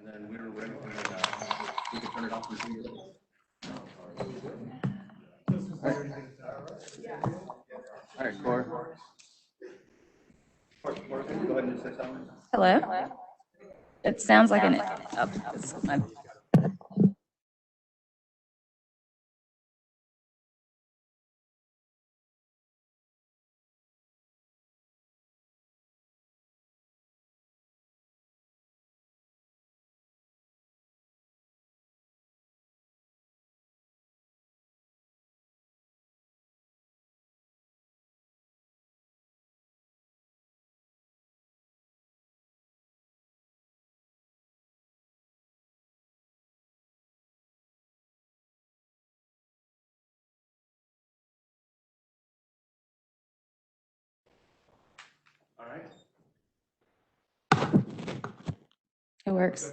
then we were ready, and then we could turn it off for 2 years. All right, Cora. Cora, can you go ahead and just say something? Hello? It sounds like an, oh, this is my, All right. it works.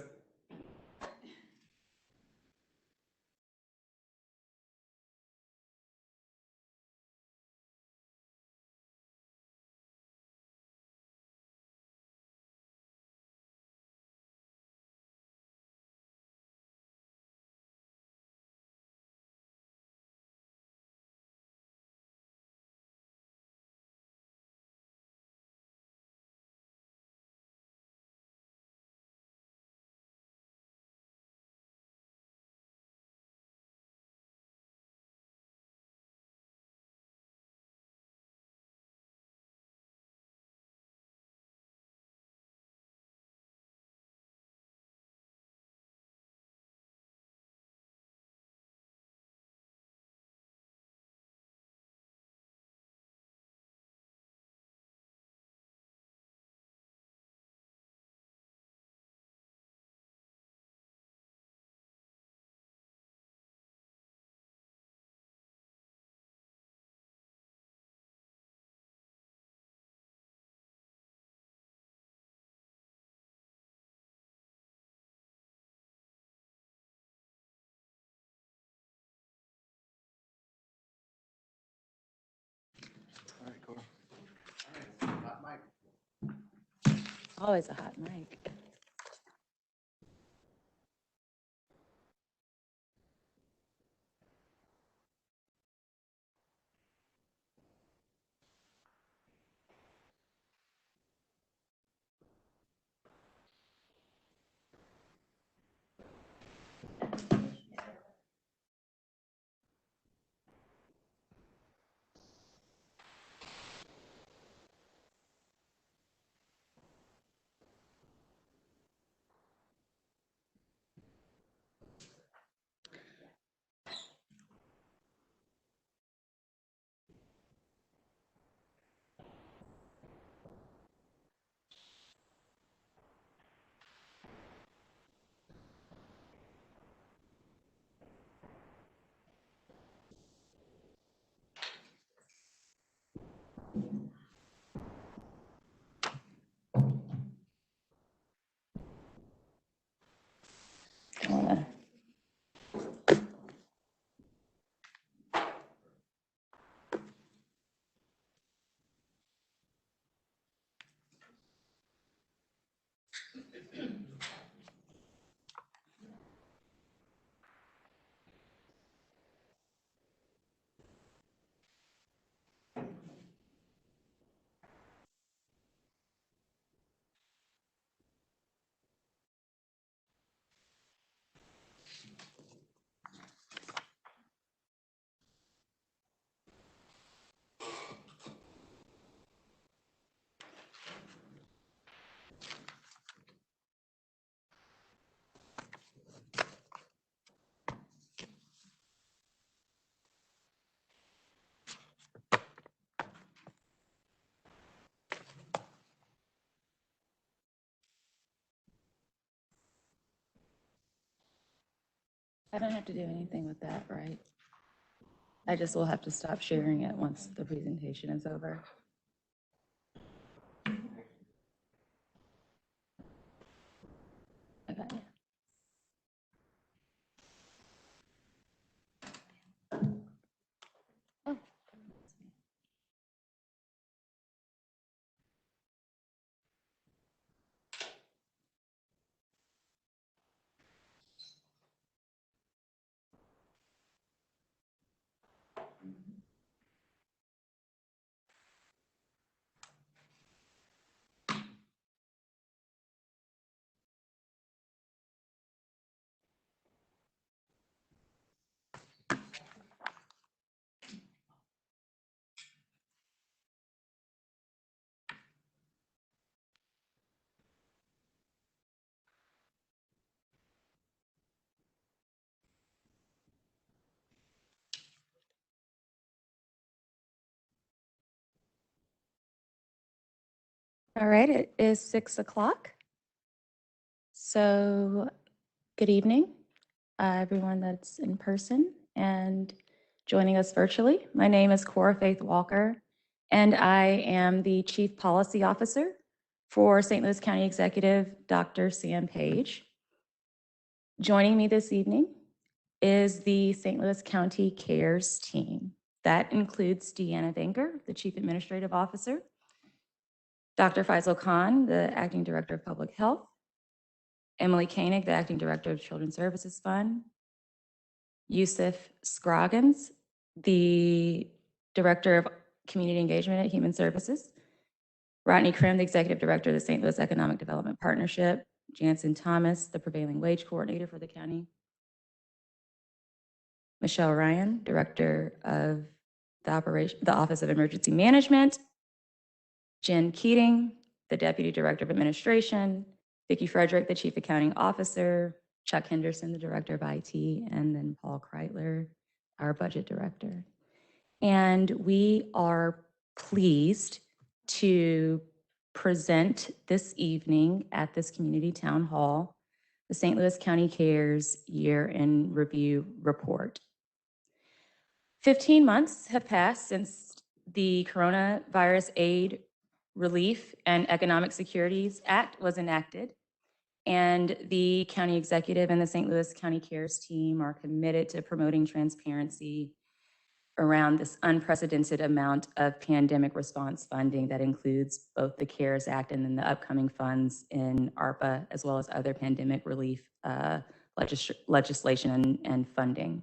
All right, Cora. All right, hot mic. Always a hot mic. I wanna- I don't have to do anything with that, right? I just will have to stop sharing it once the presentation is over. Okay. Oh. All right, it is 6 o'clock. So good evening, everyone that's in person and joining us virtually. My name is Cora Faith Walker, and I am the Chief Policy Officer for St. Louis County Executive Dr. Sam Page. Joining me this evening is the St. Louis County CARES team. That includes Deanna Venker, the Chief Administrative Officer, Dr. Faisal Khan, the Acting Director of Public Health, Emily Koenig, the Acting Director of Children's Services Fund, Yusuf Scroggins, the Director of Community Engagement at Human Services, Rodney Krim, the Executive Director of the St. Louis Economic Development Partnership, Jansen Thomas, the Prevailing Wage Coordinator for the county, Michelle Ryan, Director of the Office of Emergency Management, Jen Keating, the Deputy Director of Administration, Vicki Frederick, the Chief Accounting Officer, Chuck Henderson, the Director of IT, and then Paul Kreitler, our Budget Director. And we are pleased to present this evening at this community town hall, the St. Louis County CARES Year in Review Report. 15 months have passed since the Coronavirus Aid, Relief, and Economic Securities Act was enacted, and the county executive and the St. Louis County CARES team are committed to promoting transparency around this unprecedented amount of pandemic response funding that includes both the CARES Act and then the upcoming funds in ARPA, as well as other pandemic relief legislation and funding.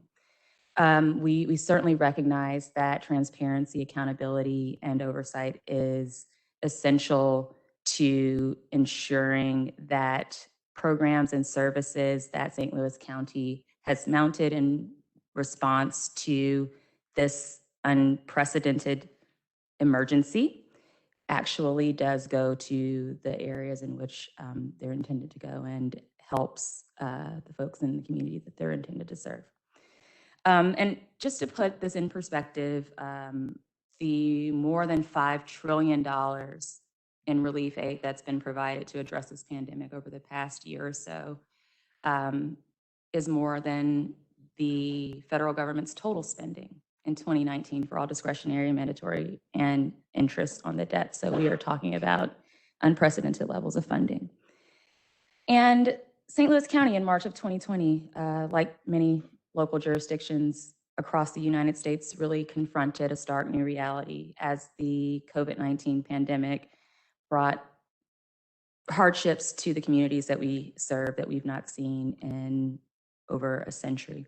We certainly recognize that transparency, accountability, and oversight is essential to ensuring that programs and services that St. Louis County has mounted in response to this unprecedented emergency actually does go to the areas in which they're intended to go and helps the folks in the community that they're intended to serve. And just to put this in perspective, the more than $5 trillion in relief aid that's been provided to address this pandemic over the past year or so is more than the federal government's total spending in 2019 for all discretionary, mandatory, and interest on the debt. So we are talking about unprecedented levels of funding. And St. Louis County in March of 2020, like many local jurisdictions across the United States, really confronted a stark new reality as the COVID-19 pandemic brought hardships to the communities that we serve that we've not seen in over a century.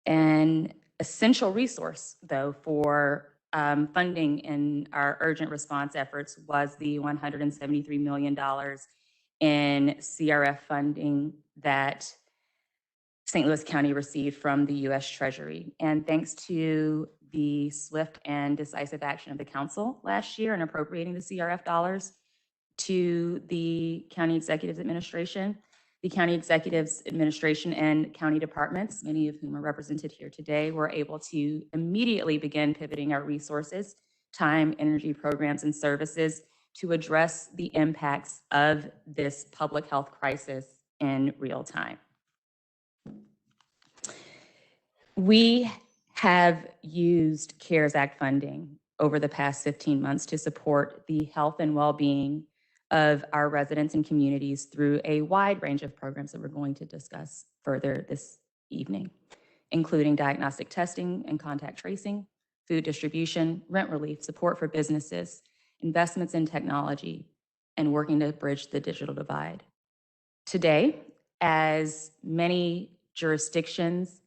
An essential resource, though, for funding in our urgent response efforts was the $173 million in CRF funding that St. Louis County received from the U.S. Treasury. And thanks to the swift and decisive action of the council last year in appropriating the CRF dollars to the county executive's administration, the county executive's administration and county departments, many of whom are represented here today, were able to immediately begin pivoting our resources, time, energy, programs, and services to address the impacts of this public health crisis in real time. We have used CARES Act funding over the past 15 months to support the health and well-being of our residents and communities through a wide range of programs that we're going to discuss further this evening, including diagnostic testing and contact tracing, food distribution, rent relief, support for businesses, investments in technology, and working to bridge the digital divide. Today, as many jurisdictions,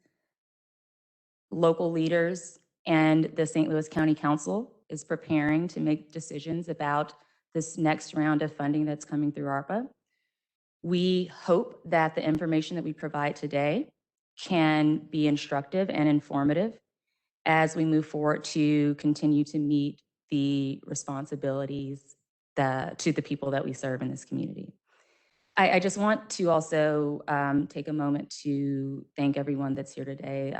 local leaders, and the St. Louis County Council is preparing to make decisions about this next round of funding that's coming through ARPA. We hope that the information that we provide today can be instructive and informative as we move forward to continue to meet the responsibilities to the people that we serve in this community. I just want to also take a moment to thank everyone that's here today,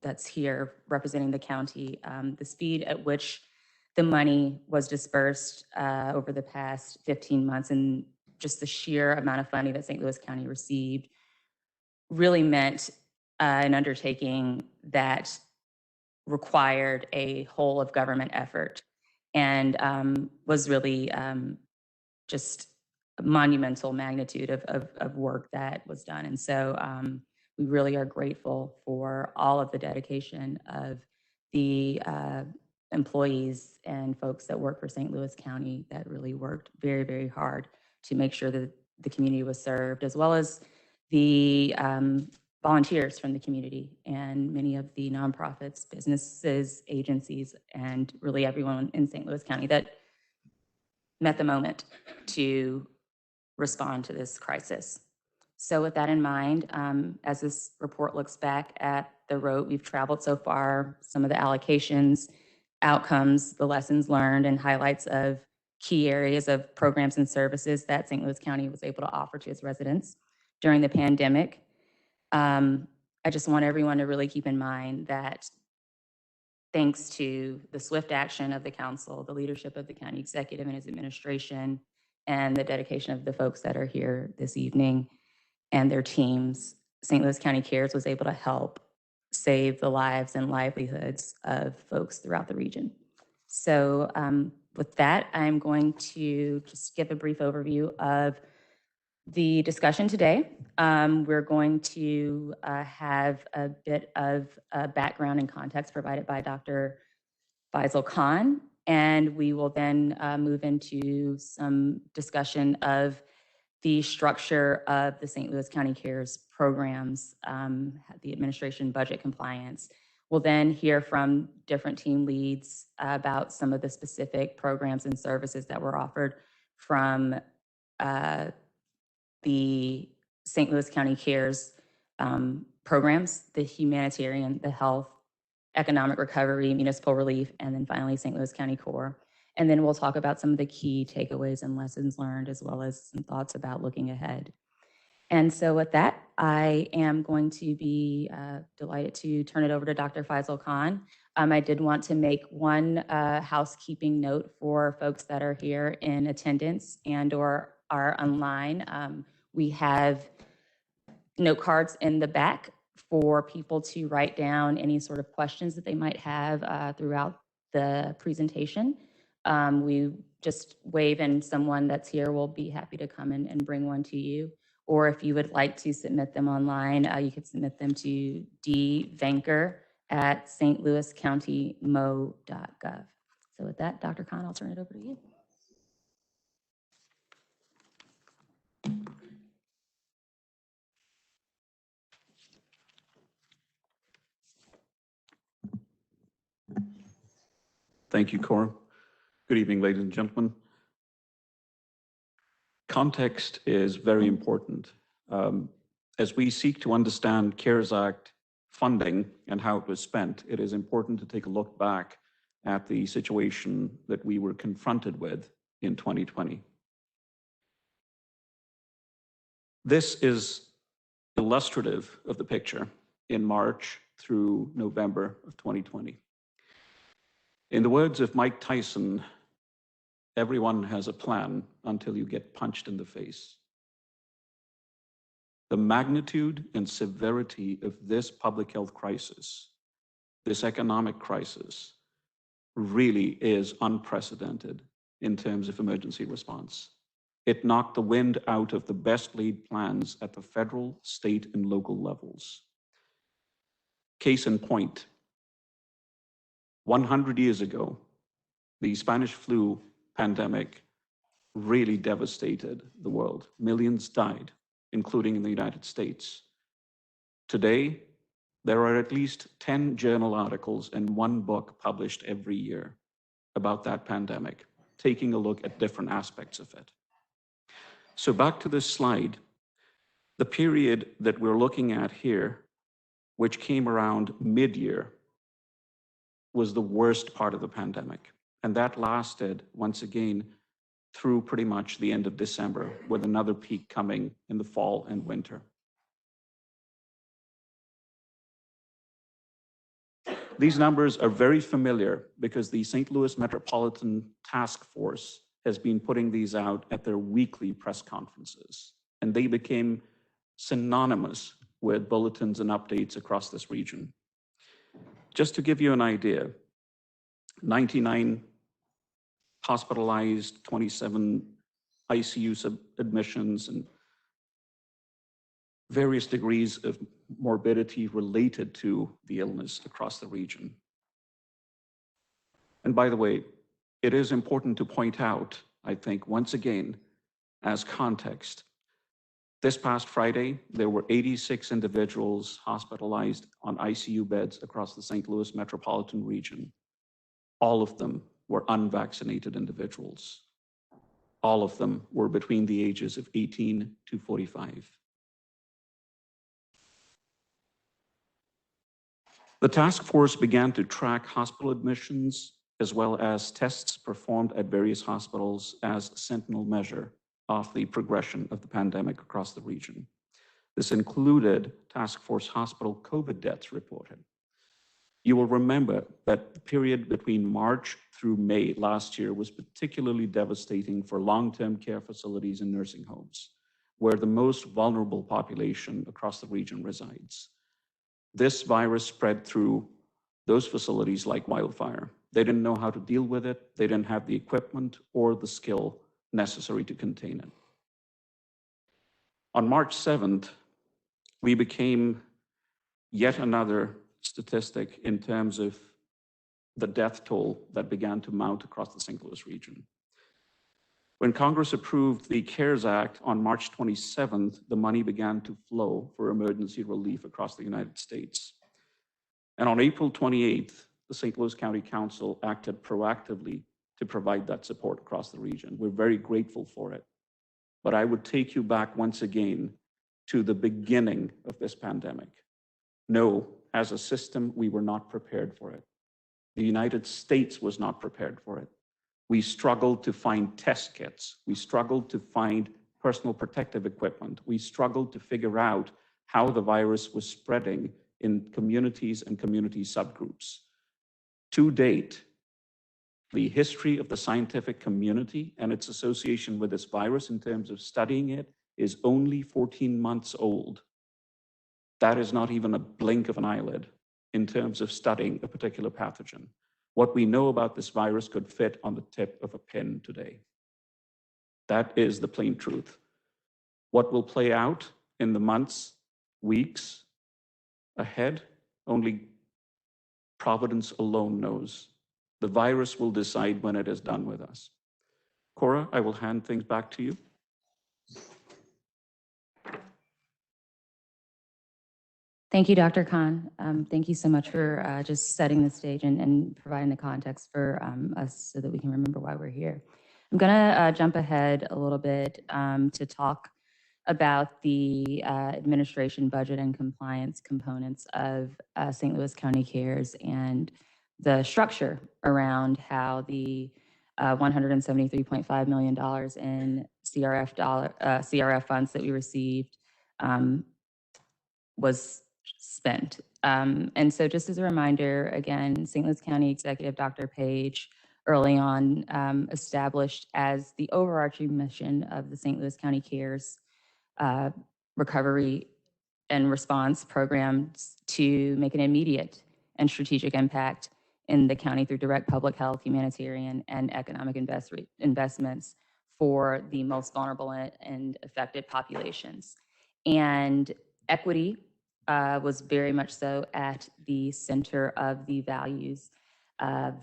that's here representing the county. The speed at which the money was dispersed over the past 15 months, and just the sheer amount of funding that St. Louis County received really meant an undertaking that required a whole of government effort, and was really just a monumental magnitude of work that was done. And so we really are grateful for all of the dedication of the employees and folks that work for St. Louis County that really worked very, very hard to make sure that the community was served, as well as the volunteers from the community and many of the nonprofits, businesses, agencies, and really everyone in St. Louis County that met the moment to respond to this crisis. So with that in mind, as this report looks back at the road we've traveled so far, some of the allocations, outcomes, the lessons learned, and highlights of key areas of programs and services that St. Louis County was able to offer to its residents during the pandemic, I just want everyone to really keep in mind that thanks to the swift action of the council, the leadership of the county executive and his administration, and the dedication of the folks that are here this evening and their teams, St. Louis County Cares was able to help save the lives and livelihoods of folks throughout the region. So with that, I'm going to just give a brief overview of the discussion today. We're going to have a bit of background and context provided by Dr. Faisal Khan, and we will then move into some discussion of the structure of the St. Louis County Cares programs, the administration budget compliance. We'll then hear from different team leads about some of the specific programs and services that were offered from the St. Louis County Cares programs, the humanitarian, the health, economic recovery, municipal relief, and then finally St. Louis County Core. And then we'll talk about some of the key takeaways and lessons learned, as well as some thoughts about looking ahead. And so with that, I am going to be delighted to turn it over to Dr. Faisal Khan. I did want to make one housekeeping note for folks that are here in attendance and or are online. We have note cards in the back for people to write down any sort of questions that they might have throughout the presentation. We just wave and someone that's here will be happy to come in and bring one to you. Or if you would like to submit them online, you could submit them to dvanker@stlouiscountymo.gov. So with that, Dr. Khan, I'll turn it over to you. Thank you, Cora. Good evening, ladies and gentlemen. Context is very important. As we seek to understand CARES Act funding and how it was spent, it is important to take a look back at the situation that we were confronted with in 2020. This is illustrative of the picture in March through November of 2020. In the words of Mike Tyson, everyone has a plan until you get punched in the face. The magnitude and severity of this public health crisis, this economic crisis, really is unprecedented in terms of emergency response. It knocked the wind out of the best laid plans at the federal, state, and local levels. Case in point, 100 years ago, the Spanish flu pandemic really devastated the world. Millions died, including in the United States. Today, there are at least 10 journal articles and one book published every year about that pandemic, taking a look at different aspects of it. So back to this slide, the period that we're looking at here, which came around mid-year, was the worst part of the pandemic. And that lasted, once again, through pretty much the end of December, with another peak coming in the fall and winter. These numbers are very familiar because the St. Louis Metropolitan Task Force has been putting these out at their weekly press conferences, and they became synonymous with bulletins and updates across this region. Just to give you an idea, 99 hospitalized, 27 ICU admissions, and various degrees of morbidity related to the illness across the region. And by the way, it is important to point out, I think, once again, as context, this past Friday, there were 86 individuals hospitalized on ICU beds across the St. Louis metropolitan region. All of them were unvaccinated individuals. All of them were between the ages of 18 to 45. The task force began to track hospital admissions as well as tests performed at various hospitals as a sentinel measure of the progression of the pandemic across the region. This included task force hospital COVID deaths reported. You will remember that the period between March through May last year was particularly devastating for long-term care facilities and nursing homes, where the most vulnerable population across the region resides. This virus spread through those facilities like wildfire. They didn't know how to deal with it. They didn't have the equipment or the skill necessary to contain it. On March 7th, we became yet another statistic in terms of the death toll that began to mount across the St. Louis region. When Congress approved the CARES Act on March 27th, the money began to flow for emergency relief across the United States. And on April 28th, the St. Louis County Council acted proactively to provide that support across the region. We're very grateful for it. But I would take you back once again to the beginning of this pandemic. No, as a system, we were not prepared for it. The United States was not prepared for it. We struggled to find test kits. We struggled to find personal protective equipment. We struggled to figure out how the virus was spreading in communities and community subgroups. To date, the history of the scientific community and its association with this virus in terms of studying it is only 14 months old. That is not even a blink of an eyelid in terms of studying a particular pathogen. What we know about this virus could fit on the tip of a pin today. That is the plain truth. What will play out in the months, weeks ahead, only Providence alone knows. The virus will decide when it is done with us. Cora, I will hand things back to you. Thank you, Dr. Khan. Thank you so much for just setting the stage and providing the context for us so that we can remember why we're here. I'm gonna jump ahead a little bit to talk about the administration budget and compliance components of St. Louis County CARES and the structure around how the $173.5 million in CRF funds that we received was spent. And so just as a reminder, again, St. Louis County Executive Dr. Page early on established as the overarching mission of the St. Louis County CARES recovery and response programs to make an immediate and strategic impact in the county through direct public health, humanitarian, and economic investments for the most vulnerable and affected populations. And equity was very much so at the center of the values of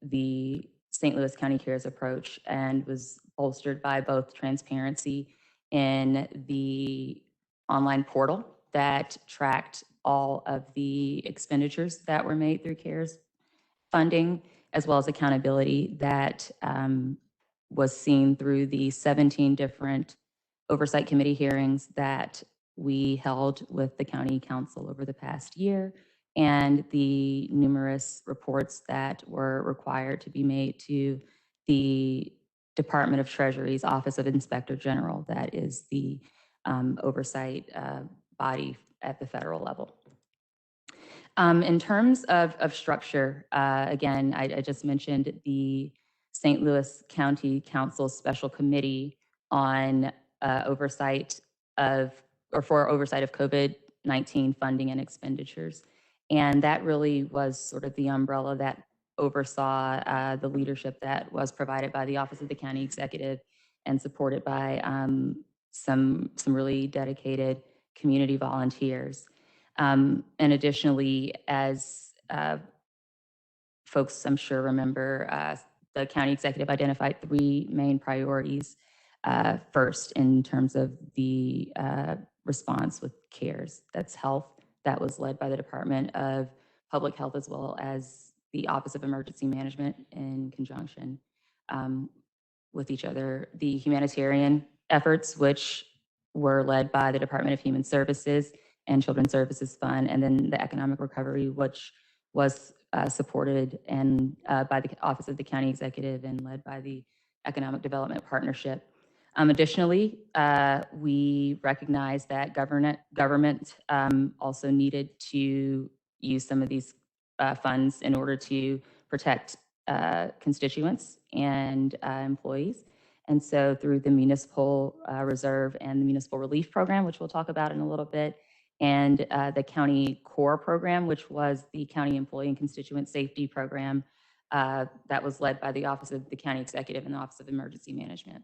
the St. Louis County CARES approach, and was bolstered by both transparency in the online portal that tracked all of the expenditures that were made through CARES funding, as well as accountability that was seen through the 17 different oversight committee hearings that we held with the county council over the past year, and the numerous reports that were required to be made to the Department of Treasury's Office of Inspector General, that is the oversight body at the federal level. In terms of structure, again, I just mentioned the St. Louis County Council Special Committee on oversight of, or for oversight of COVID-19 funding and expenditures. And that really was sort of the umbrella that oversaw the leadership that was provided by the Office of the County Executive and supported by some really dedicated community volunteers. And additionally, as folks I'm sure remember, the county executive identified 3 main priorities. First, in terms of the response with CARES, that's health. That was led by the Department of Public Health as well as the Office of Emergency Management in conjunction with each other. The humanitarian efforts, which were led by the Department of Human Services and Children's Services Fund, and then the economic recovery, which was supported and by the Office of the County Executive and led by the Economic Development Partnership. Additionally, we recognize that government also needed to use some of these funds in order to protect constituents and employees. And so through the Municipal Reserve and the Municipal Relief Program, which we'll talk about in a little bit, and the County Core Program, which was the County Employee and Constituent Safety Program that was led by the Office of the County Executive and the Office of Emergency Management.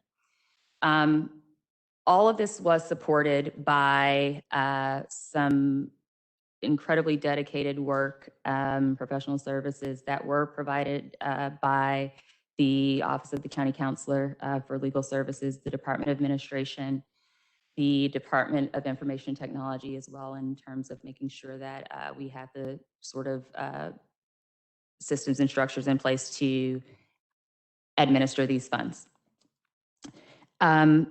All of this was supported by some incredibly dedicated work, professional services that were provided by the Office of the County Counselor for Legal Services, the Department of Administration, the Department of Information Technology as well, in terms of making sure that we have the sort of systems and structures in place to administer these funds.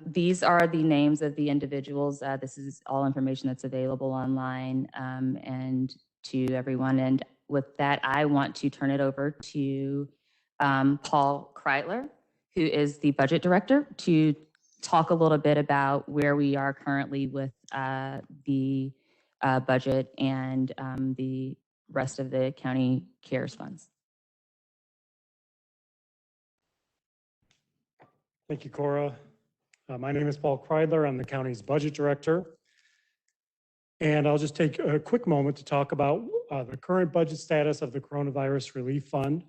These are the names of the individuals. This is all information that's available online and to everyone. And with that, I want to turn it over to Paul Kreitler, who is the Budget Director, to talk a little bit about where we are currently with the budget and the rest of the county CARES funds. Thank you, Cora. My name is Paul Kreidler. I'm the county's budget director. And I'll just take a quick moment to talk about the current budget status of the Coronavirus Relief Fund.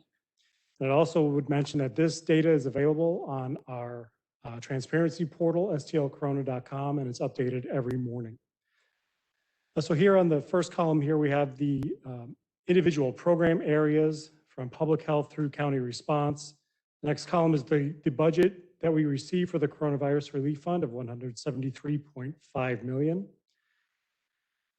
And I also would mention that this data is available on our transparency portal, stlcorona.com, and it's updated every morning. So here on the first column here, we have the individual program areas from public health through county response. The next column is the budget that we received for the Coronavirus Relief Fund of $173.5 million.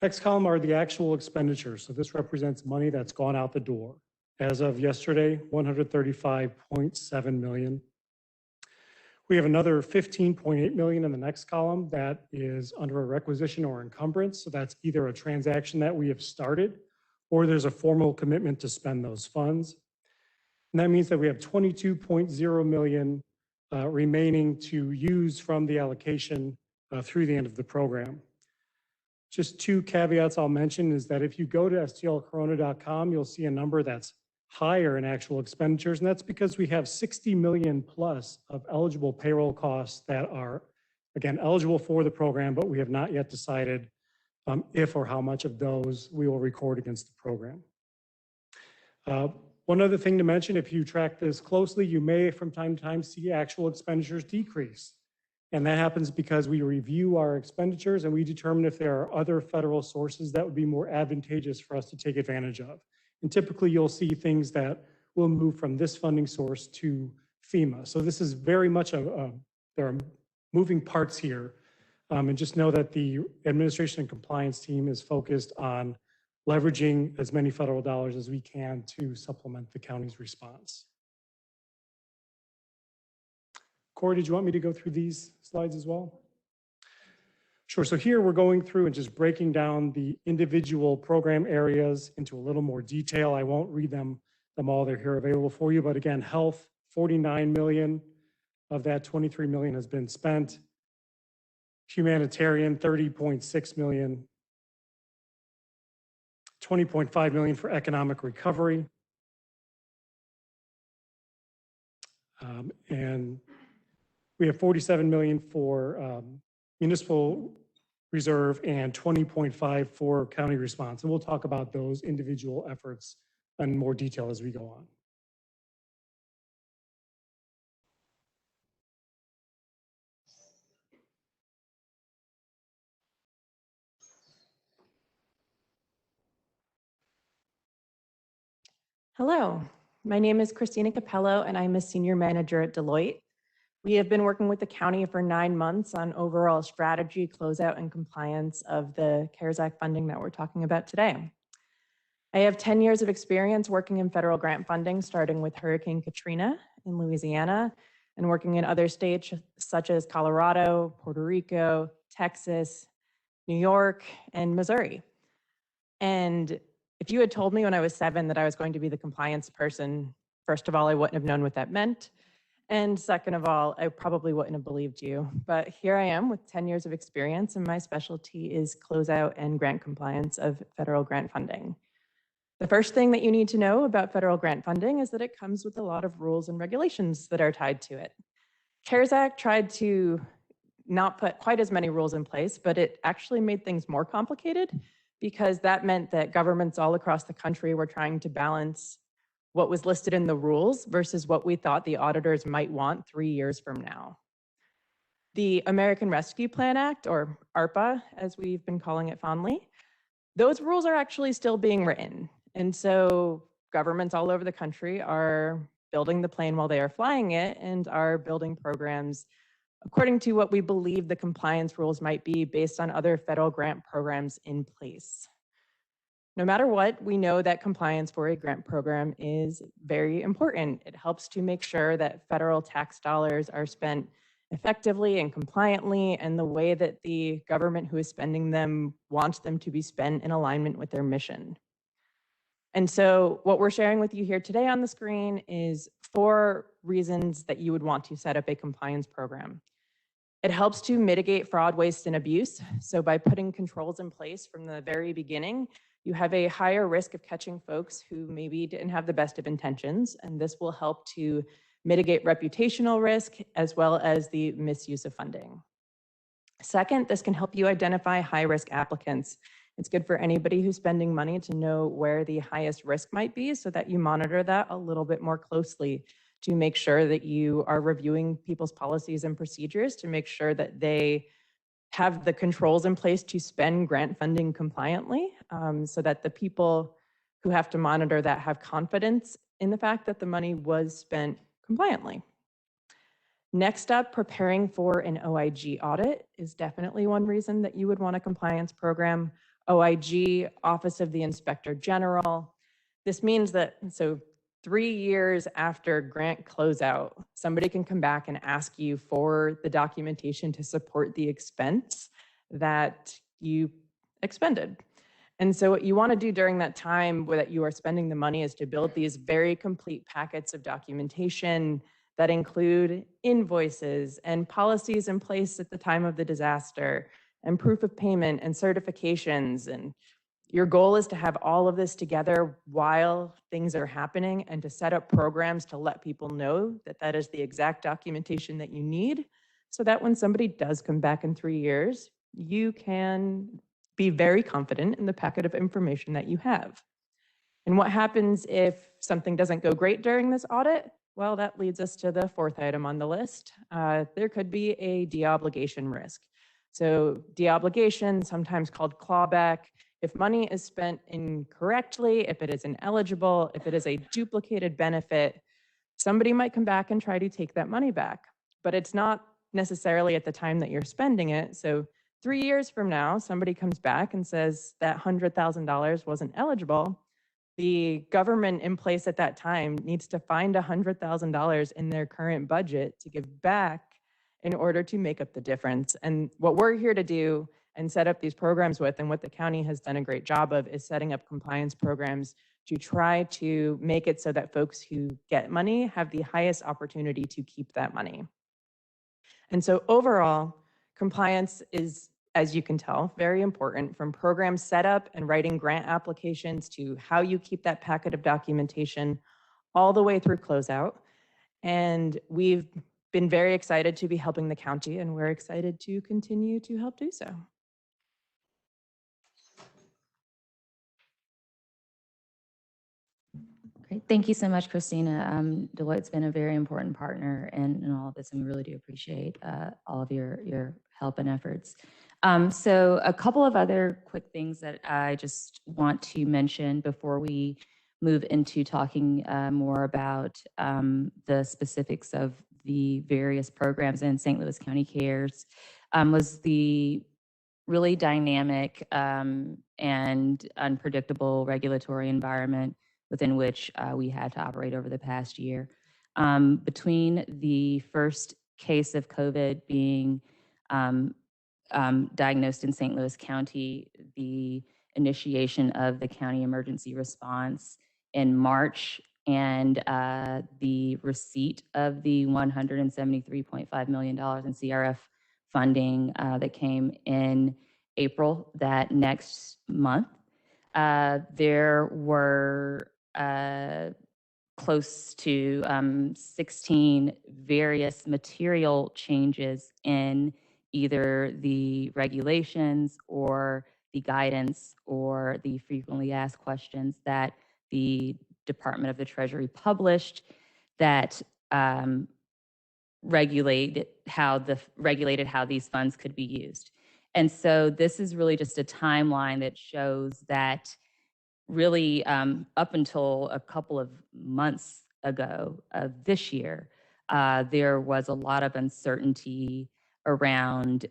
Next column are the actual expenditures. So this represents money that's gone out the door. As of yesterday, $135.7 million. We have another $15.8 million in the next column that is under a requisition or encumbrance. So that's either a transaction that we have started or there's a formal commitment to spend those funds. And that means that we have $22.0 million remaining to use from the allocation through the end of the program. Just 2 caveats I'll mention is that if you go to stlcorona.com, you'll see a number that's higher in actual expenditures, and that's because we have 60 million plus of eligible payroll costs that are, again, eligible for the program, but we have not yet decided if or how much of those we will record against the program. One other thing to mention, if you track this closely, you may from time to time see actual expenditures decrease. And that happens because we review our expenditures and we determine if there are other federal sources that would be more advantageous for us to take advantage of. And typically you'll see things that will move from this funding source to FEMA. So this is very much there are moving parts here. And just know that the administration and compliance team is focused on leveraging as many federal dollars as we can to supplement the county's response. Corey, did you want me to go through these slides as well? Sure, so here we're going through and just breaking down the individual program areas into a little more detail. I won't read them all, they're here available for you. But again, health, 49 million. Of that, 23 million has been spent. Humanitarian, 30.6 million. $20.5 million for economic recovery. And we have $47 million for municipal reserve and $20.5 for county response. And we'll talk about those individual efforts in more detail as we go on. Hello, my name is Christina Capello and I'm a senior manager at Deloitte. We have been working with the county for 9 months on overall strategy, closeout, and compliance of the CARES Act funding that we're talking about today. I have 10 years of experience working in federal grant funding, starting with Hurricane Katrina in Louisiana and working in other states such as Colorado, Puerto Rico, Texas, New York, and Missouri. And if you had told me when I was 7 that I was going to be the compliance person, first of all, I wouldn't have known what that meant. And second of all, I probably wouldn't have believed you. But here I am with 10 years of experience, and my specialty is closeout and grant compliance of federal grant funding. The first thing that you need to know about federal grant funding is that it comes with a lot of rules and regulations that are tied to it. CARES Act tried to not put quite as many rules in place, but it actually made things more complicated because that meant that governments all across the country were trying to balance what was listed in the rules versus what we thought the auditors might want 3 years from now. The American Rescue Plan Act, or ARPA, as we've been calling it fondly, those rules are actually still being written. And so governments all over the country are building the plane while they are flying it and are building programs according to what we believe the compliance rules might be based on other federal grant programs in place. No matter what, we know that compliance for a grant program is very important. It helps to make sure that federal tax dollars are spent effectively and compliantly, and the way that the government who is spending them wants them to be spent in alignment with their mission. And so what we're sharing with you here today on the screen is 4 reasons that you would want to set up a compliance program. It helps to mitigate fraud, waste, and abuse. So by putting controls in place from the very beginning, you have a higher risk of catching folks who maybe didn't have the best of intentions, and this will help to mitigate reputational risk as well as the misuse of funding. Second, this can help you identify high-risk applicants. It's good for anybody who's spending money to know where the highest risk might be so that you monitor that a little bit more closely to make sure that you are reviewing people's policies and procedures to make sure that they have the controls in place to spend grant funding compliantly, so that the people who have to monitor that have confidence in the fact that the money was spent compliantly. Next up, preparing for an OIG audit is definitely one reason that you would want a compliance program. OIG, Office of the Inspector General. This means that, 3 years after grant closeout, somebody can come back and ask you for the documentation to support the expense that you expended. And so what you want to do during that time that you are spending the money is to build these very complete packets of documentation that include invoices and policies in place at the time of the disaster and proof of payment and certifications. And your goal is to have all of this together while things are happening and to set up programs to let people know that that is the exact documentation that you need so that when somebody does come back in 3 years, you can be very confident in the packet of information that you have. And what happens if something doesn't go great during this audit? Well, that leads us to the 4th item on the list. There could be a deobligation risk. So deobligation, sometimes called clawback, if money is spent incorrectly, if it is ineligible, if it is a duplicated benefit, somebody might come back and try to take that money back. But it's not necessarily at the time that you're spending it. So 3 years from now, somebody comes back and says that $100,000 wasn't eligible. The government in place at that time needs to find $100,000 in their current budget to give back in order to make up the difference. And what we're here to do and set up these programs with, and what the county has done a great job of, is setting up compliance programs to try to make it so that folks who get money have the highest opportunity to keep that money. And so overall, compliance is as you can tell, very important, from program setup and writing grant applications to how you keep that packet of documentation all the way through closeout. And we've been very excited to be helping the county, and we're excited to continue to help do so. Great. Thank you so much, Christina. Deloitte's been a very important partner in all of this, and we really do appreciate all of your help and efforts. So a couple of other quick things that I just want to mention before we move into talking more about the specifics of the various programs in St. Louis County Cares was the really dynamic and unpredictable regulatory environment within which we had to operate over the past year. Between the first case of COVID being diagnosed in St. Louis County, the initiation of the county emergency response in March, and the receipt of the $173.5 million in CRF funding that came in April that next month. There were close to 16 various material changes in either the regulations or the guidance or the frequently asked questions that the Department of the Treasury published that regulated how these funds could be used. And so this is really just a timeline that shows that really up until a couple of months ago of this year, there was a lot of uncertainty around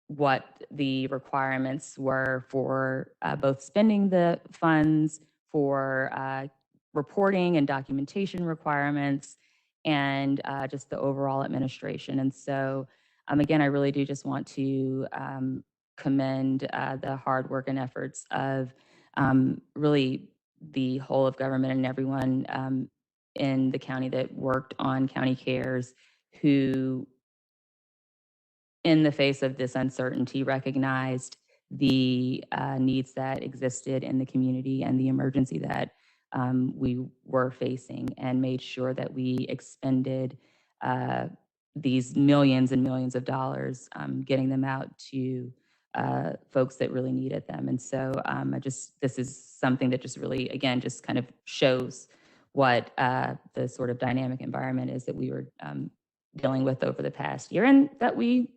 what the requirements were for both spending the funds, for reporting and documentation requirements, and just the overall administration. And so, again, I really do just want to commend the hard work and efforts of really the whole of government and everyone in the county that worked on county cares, who in the face of this uncertainty recognized the needs that existed in the community and the emergency that we were facing, and made sure that we expended these millions and millions of dollars getting them out to folks that really needed them. And so this is something that just really, again, just kind of shows what the sort of dynamic environment is that we were dealing with over the past year, and that we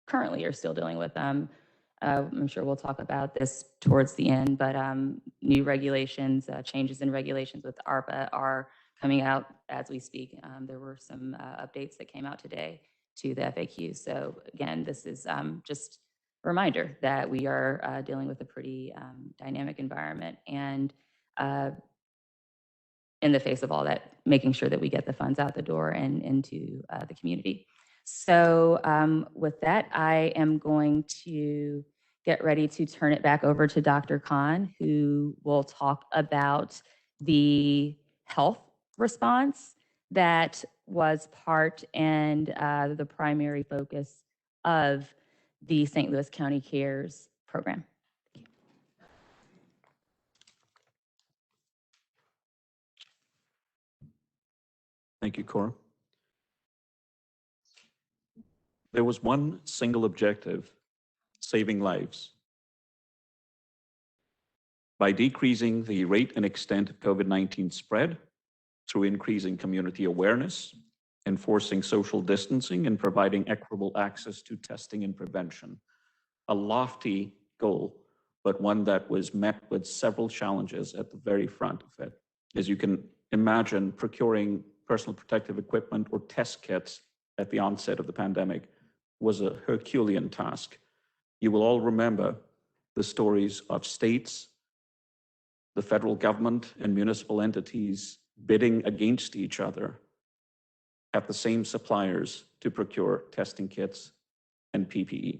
currently are still dealing with. I'm sure we'll talk about this towards the end, but new regulations, changes in regulations with ARPA are coming out as we speak. There were some updates that came out today to the FAQ. So again, this is just a reminder that we are dealing with a pretty dynamic environment, and in the face of all that, making sure that we get the funds out the door and into the community. So with that, I am going to get ready to turn it back over to Dr. Khan, who will talk about the health response that was part and the primary focus of the St. Louis County Cares program. Thank you, Cora. There was one single objective: saving lives. By decreasing the rate and extent of COVID-19 spread through increasing community awareness, enforcing social distancing, and providing equitable access to testing and prevention. A lofty goal, but one that was met with several challenges at the very front of it. As you can imagine, procuring personal protective equipment or test kits at the onset of the pandemic was a Herculean task. You will all remember the stories of states, the federal government, and municipal entities bidding against each other at the same suppliers to procure testing kits and PPE.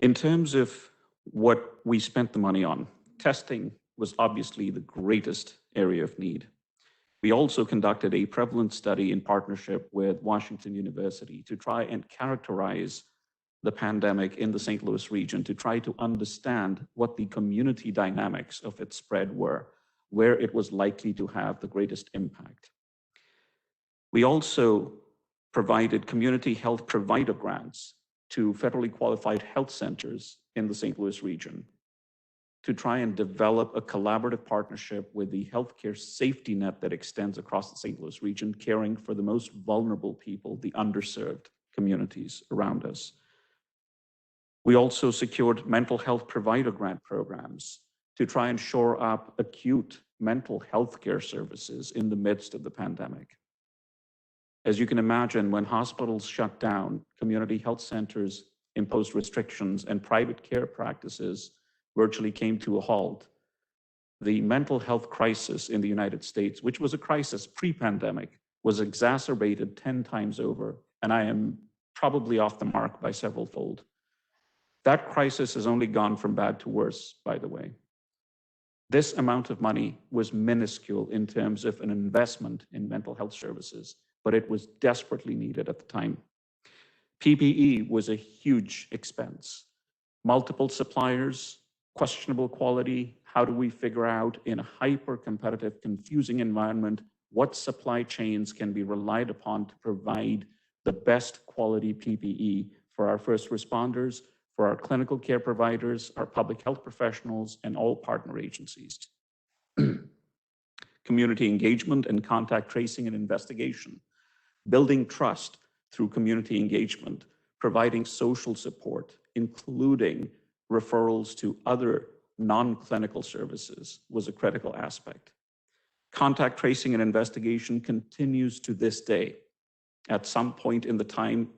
In terms of what we spent the money on, testing was obviously the greatest area of need. We also conducted a prevalence study in partnership with Washington University to try and characterize the pandemic in the St. Louis region, to try to understand what the community dynamics of its spread were, where it was likely to have the greatest impact. We also provided community health provider grants to federally qualified health centers in the St. Louis region to try and develop a collaborative partnership with the healthcare safety net that extends across the St. Louis region, caring for the most vulnerable people, the underserved communities around us. We also secured mental health provider grant programs to try and shore up acute mental health care services in the midst of the pandemic. As you can imagine, when hospitals shut down, community health centers imposed restrictions, and private care practices virtually came to a halt, the mental health crisis in the United States, which was a crisis pre-pandemic, was exacerbated 10 times over, and I am probably off the mark by several fold. That crisis has only gone from bad to worse, by the way. This amount of money was minuscule in terms of an investment in mental health services, but it was desperately needed at the time. PPE was a huge expense. Multiple suppliers, questionable quality. How do we figure out in a hyper-competitive, confusing environment what supply chains can be relied upon to provide the best quality PPE for our first responders, for our clinical care providers, our public health professionals, and all partner agencies. Community engagement and contact tracing and investigation. Building trust through community engagement, providing social support, including referrals to other non-clinical services, was a critical aspect. Contact tracing and investigation continues to this day. At some point in time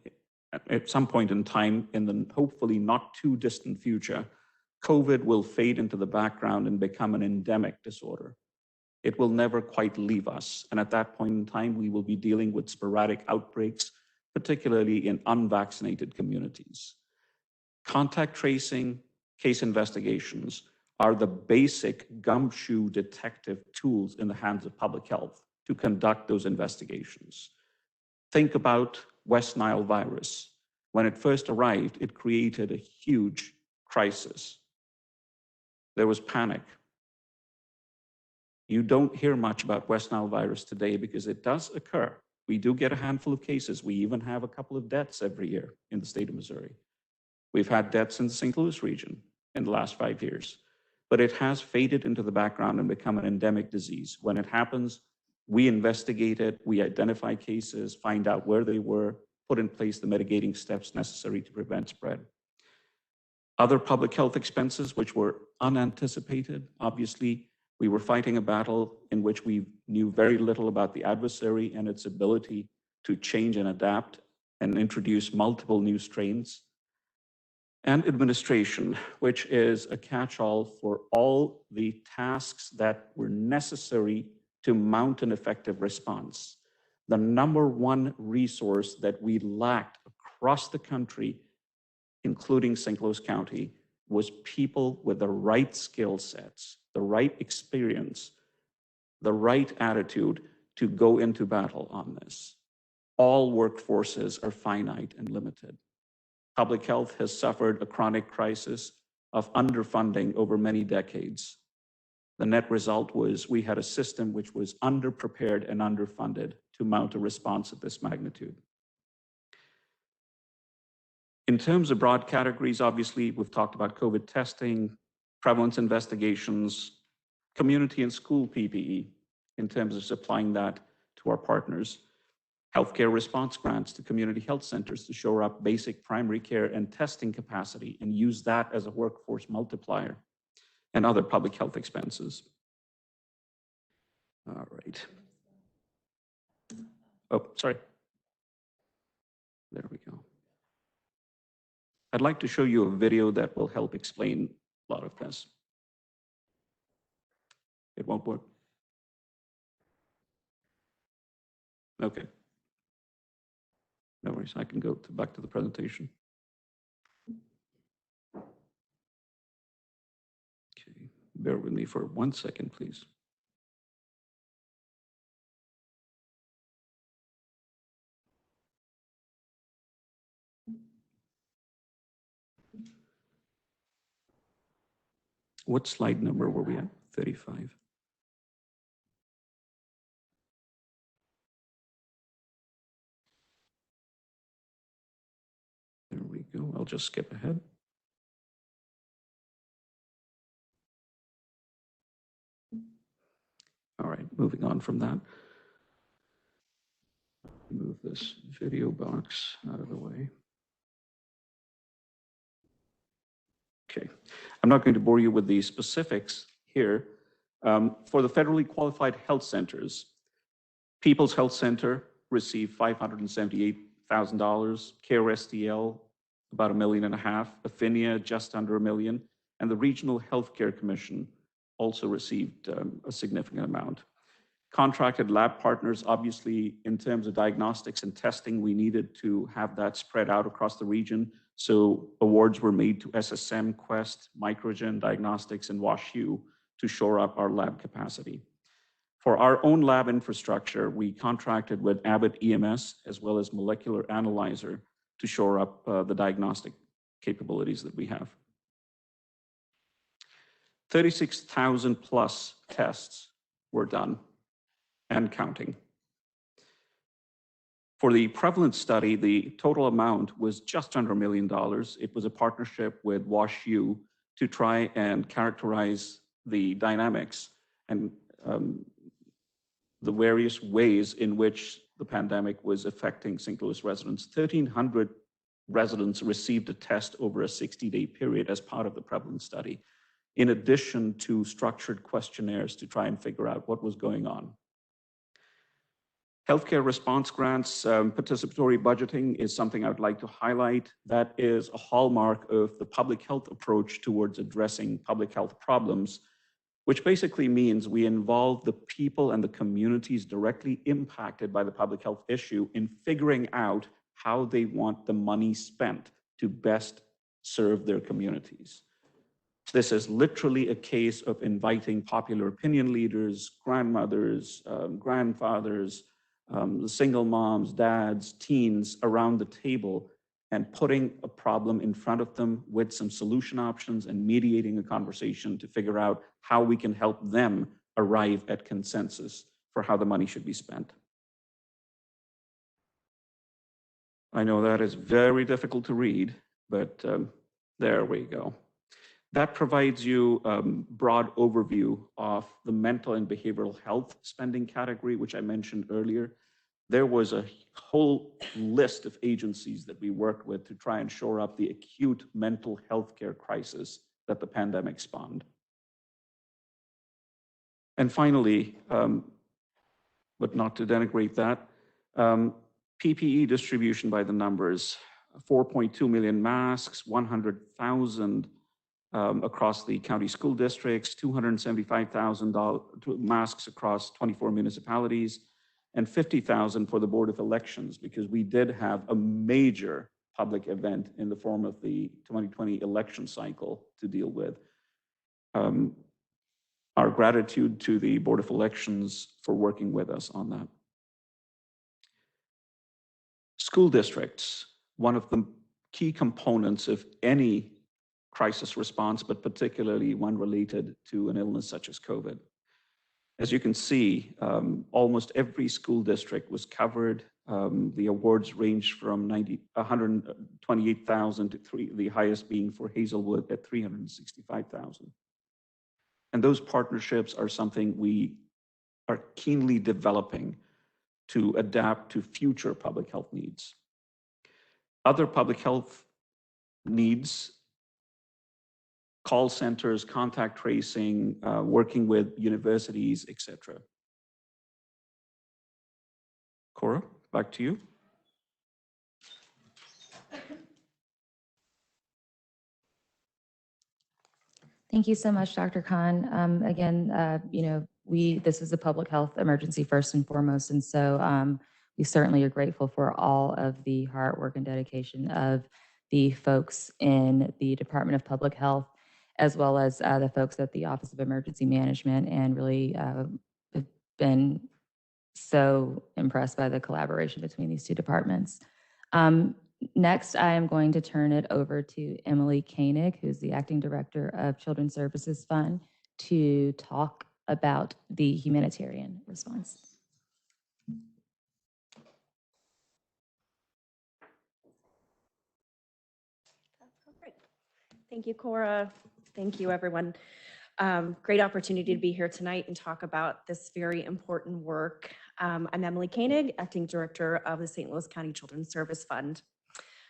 in the hopefully not too distant future, COVID will fade into the background and become an endemic disorder. It will never quite leave us. And at that point in time, we will be dealing with sporadic outbreaks, particularly in unvaccinated communities. Contact tracing, case investigations are the basic gumshoe detective tools in the hands of public health to conduct those investigations. Think about West Nile virus. When it first arrived, it created a huge crisis. There was panic. You don't hear much about West Nile virus today because it does occur. We do get a handful of cases. We even have a couple of deaths every year in the state of Missouri. We've had deaths in the St. Louis region in the last 5 years, but it has faded into the background and become an endemic disease. When it happens, we investigate it, we identify cases, find out where they were, put in place the mitigating steps necessary to prevent spread. Other public health expenses, which were unanticipated, obviously, we were fighting a battle in which we knew very little about the adversary and its ability to change and adapt and introduce multiple new strains. And administration, which is a catch-all for all the tasks that were necessary to mount an effective response. The number one resource that we lacked across the country, including St. Louis County, was people with the right skill sets, the right experience, the right attitude to go into battle on this. All workforces are finite and limited. Public health has suffered a chronic crisis of underfunding over many decades. The net result was we had a system which was underprepared and underfunded to mount a response of this magnitude. In terms of broad categories, obviously, we've talked about COVID testing, prevalence investigations, community and school PPE, in terms of supplying that to our partners, healthcare response grants to community health centers to shore up basic primary care and testing capacity and use that as a workforce multiplier, and other public health expenses. All right. Oh, sorry. There we go. I'd like to show you a video that will help explain a lot of this. It won't work. Okay. No worries, I can go back to the presentation. Okay, bear with me for 1 second, please. What slide number were we at? 35. There we go. I'll just skip ahead. All right, moving on from that. Move this video box out of the way. Okay, I'm not going to bore you with the specifics here. For the federally qualified health centers, People's Health Center received $578,000, CARE STL about $1.5 million, Affinia just under $1 million, and the Regional Healthcare Commission also received a significant amount. Contracted lab partners, obviously, in terms of diagnostics and testing, we needed to have that spread out across the region. So awards were made to SSM, Quest, Microgen Diagnostics, and WashU to shore up our lab capacity. For our own lab infrastructure, we contracted with Abbott EMS as well as Molecular Analyzer to shore up the diagnostic capabilities that we have. 36,000 plus tests were done and counting. For the prevalence study, the total amount was just under $1 million. It was a partnership with WashU to try and characterize the dynamics and the various ways in which the pandemic was affecting St. Louis residents. 1,300 residents received a test over a 60-day period as part of the prevalence study, in addition to structured questionnaires to try and figure out what was going on. Healthcare response grants, participatory budgeting is something I would like to highlight. That is a hallmark of the public health approach towards addressing public health problems, which basically means we involve the people and the communities directly impacted by the public health issue in figuring out how they want the money spent to best serve their communities. This is literally a case of inviting popular opinion leaders, grandmothers, grandfathers, the single moms, dads, teens around the table and putting a problem in front of them with some solution options and mediating a conversation to figure out how we can help them arrive at consensus for how the money should be spent. I know that is very difficult to read, but there we go. That provides you a broad overview of the mental and behavioral health spending category, which I mentioned earlier. There was a whole list of agencies that we worked with to try and shore up the acute mental health care crisis that the pandemic spawned. And finally, but not to denigrate that, PPE distribution by the numbers, 4.2 million masks, 100,000 across the county school districts, 275,000 masks across 24 municipalities, and 50,000 for the Board of Elections, because we did have a major public event in the form of the 2020 election cycle to deal with. Our gratitude to the Board of Elections for working with us on that. School districts, one of the key components of any crisis response, but particularly one related to an illness such as COVID. As you can see, almost every school district was covered. The awards ranged from 128,000 to the highest being for Hazelwood at 365,000. And those partnerships are something we are keenly developing to adapt to future public health needs. Other public health needs, call centers, contact tracing, working with universities, etc. Cora, back to you. Thank you so much, Dr. Khan. Again, this is a public health emergency first and foremost, and so we certainly are grateful for all of the hard work and dedication of the folks in the Department of Public Health, as well as the folks at the Office of Emergency Management, and really have been so impressed by the collaboration between these two departments. Next, I am going to turn it over to Emily Koenig, who's the Acting Director of Children's Services Fund, to talk about the humanitarian response. Great. Thank you, Cora. Thank you, everyone. Great opportunity to be here tonight and talk about this very important work. I'm Emily Koenig, Acting Director of the St. Louis County Children's Service Fund.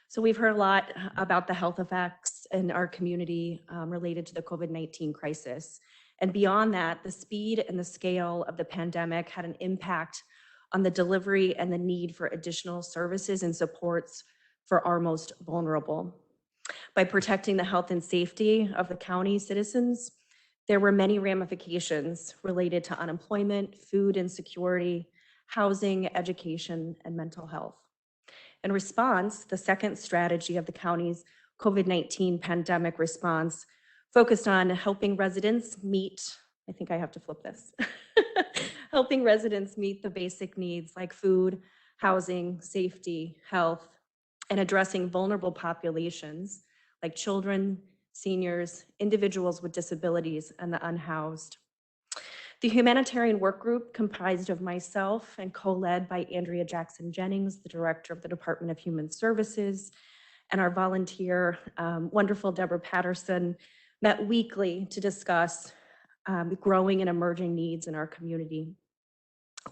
So we've heard a lot about the health effects in our community related to the COVID-19 crisis. And beyond that, the speed and the scale of the pandemic had an impact on the delivery and the need for additional services and supports for our most vulnerable. By protecting the health and safety of the county citizens, there were many ramifications related to unemployment, food insecurity, housing, education, and mental health. In response, the second strategy of the county's COVID-19 pandemic response focused on helping residents meet, I think I have to flip this, helping residents meet the basic needs like food, housing, safety, health, and addressing vulnerable populations like children, seniors, individuals with disabilities, and the unhoused. The humanitarian work group, comprised of myself and co-led by Andrea Jackson Jennings, the Director of the Department of Human Services, and our volunteer, wonderful Deborah Patterson, met weekly to discuss growing and emerging needs in our community.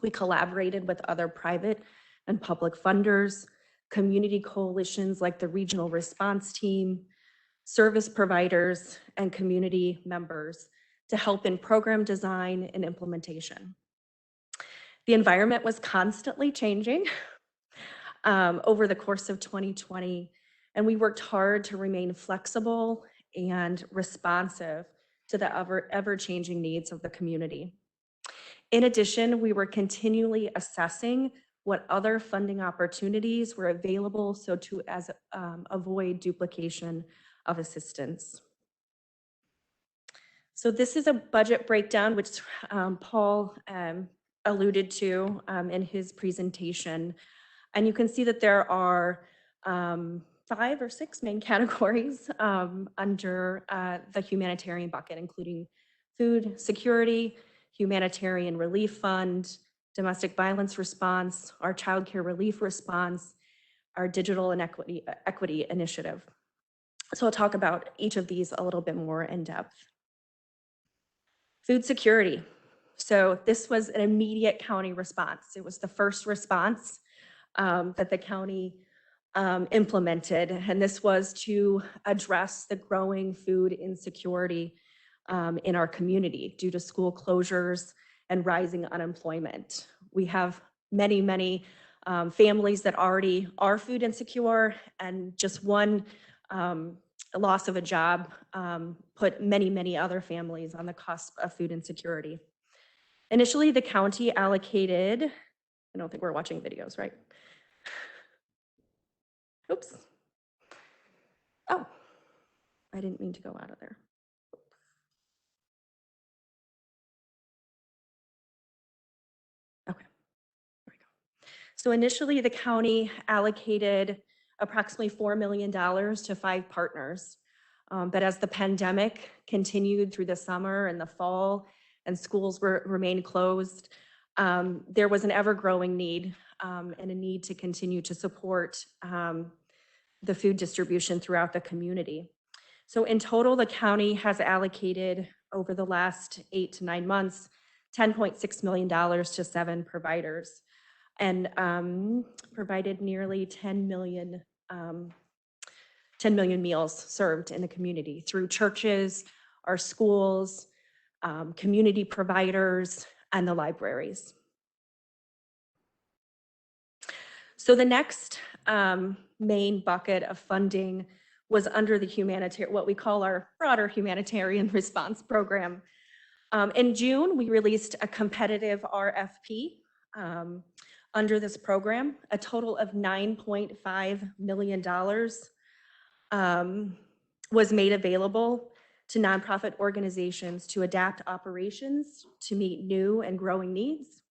We collaborated with other private and public funders, community coalitions like the Regional Response Team, service providers, and community members to help in program design and implementation. The environment was constantly changing over the course of 2020, and we worked hard to remain flexible and responsive to the ever-changing needs of the community. In addition, we were continually assessing what other funding opportunities were available so to avoid duplication of assistance. So this is a budget breakdown, which Paul alluded to in his presentation. And you can see that there are 5 or 6 main categories under the humanitarian bucket, including food security, humanitarian relief fund, domestic violence response, our child care relief response, our digital and equity initiative. So I'll talk about each of these a little bit more in depth. Food security. So this was an immediate county response. It was the first response that the county implemented, and this was to address the growing food insecurity in our community due to school closures and rising unemployment. We have many families that already are food insecure, and just one loss of a job put many other families on the cusp of food insecurity. Initially, the county allocated, I don't think we're watching videos, right? Oops. Oh, I didn't mean to go out of there. Okay, there we go. So initially, the county allocated approximately $4 million to 5 partners. But as the pandemic continued through the summer and the fall and schools remained closed, there was an ever-growing need and a need to continue to support the food distribution throughout the community. So in total, the county has allocated over the last 8 to 9 months, $10.6 million to 7 providers, and provided nearly 10 million meals served in the community through churches, our schools, community providers, and the libraries. So the next main bucket of funding was under the what we call our broader humanitarian response program. In June, we released a competitive RFP under this program. A total of $9.5 million was made available to nonprofit organizations to adapt operations to meet new and growing needs,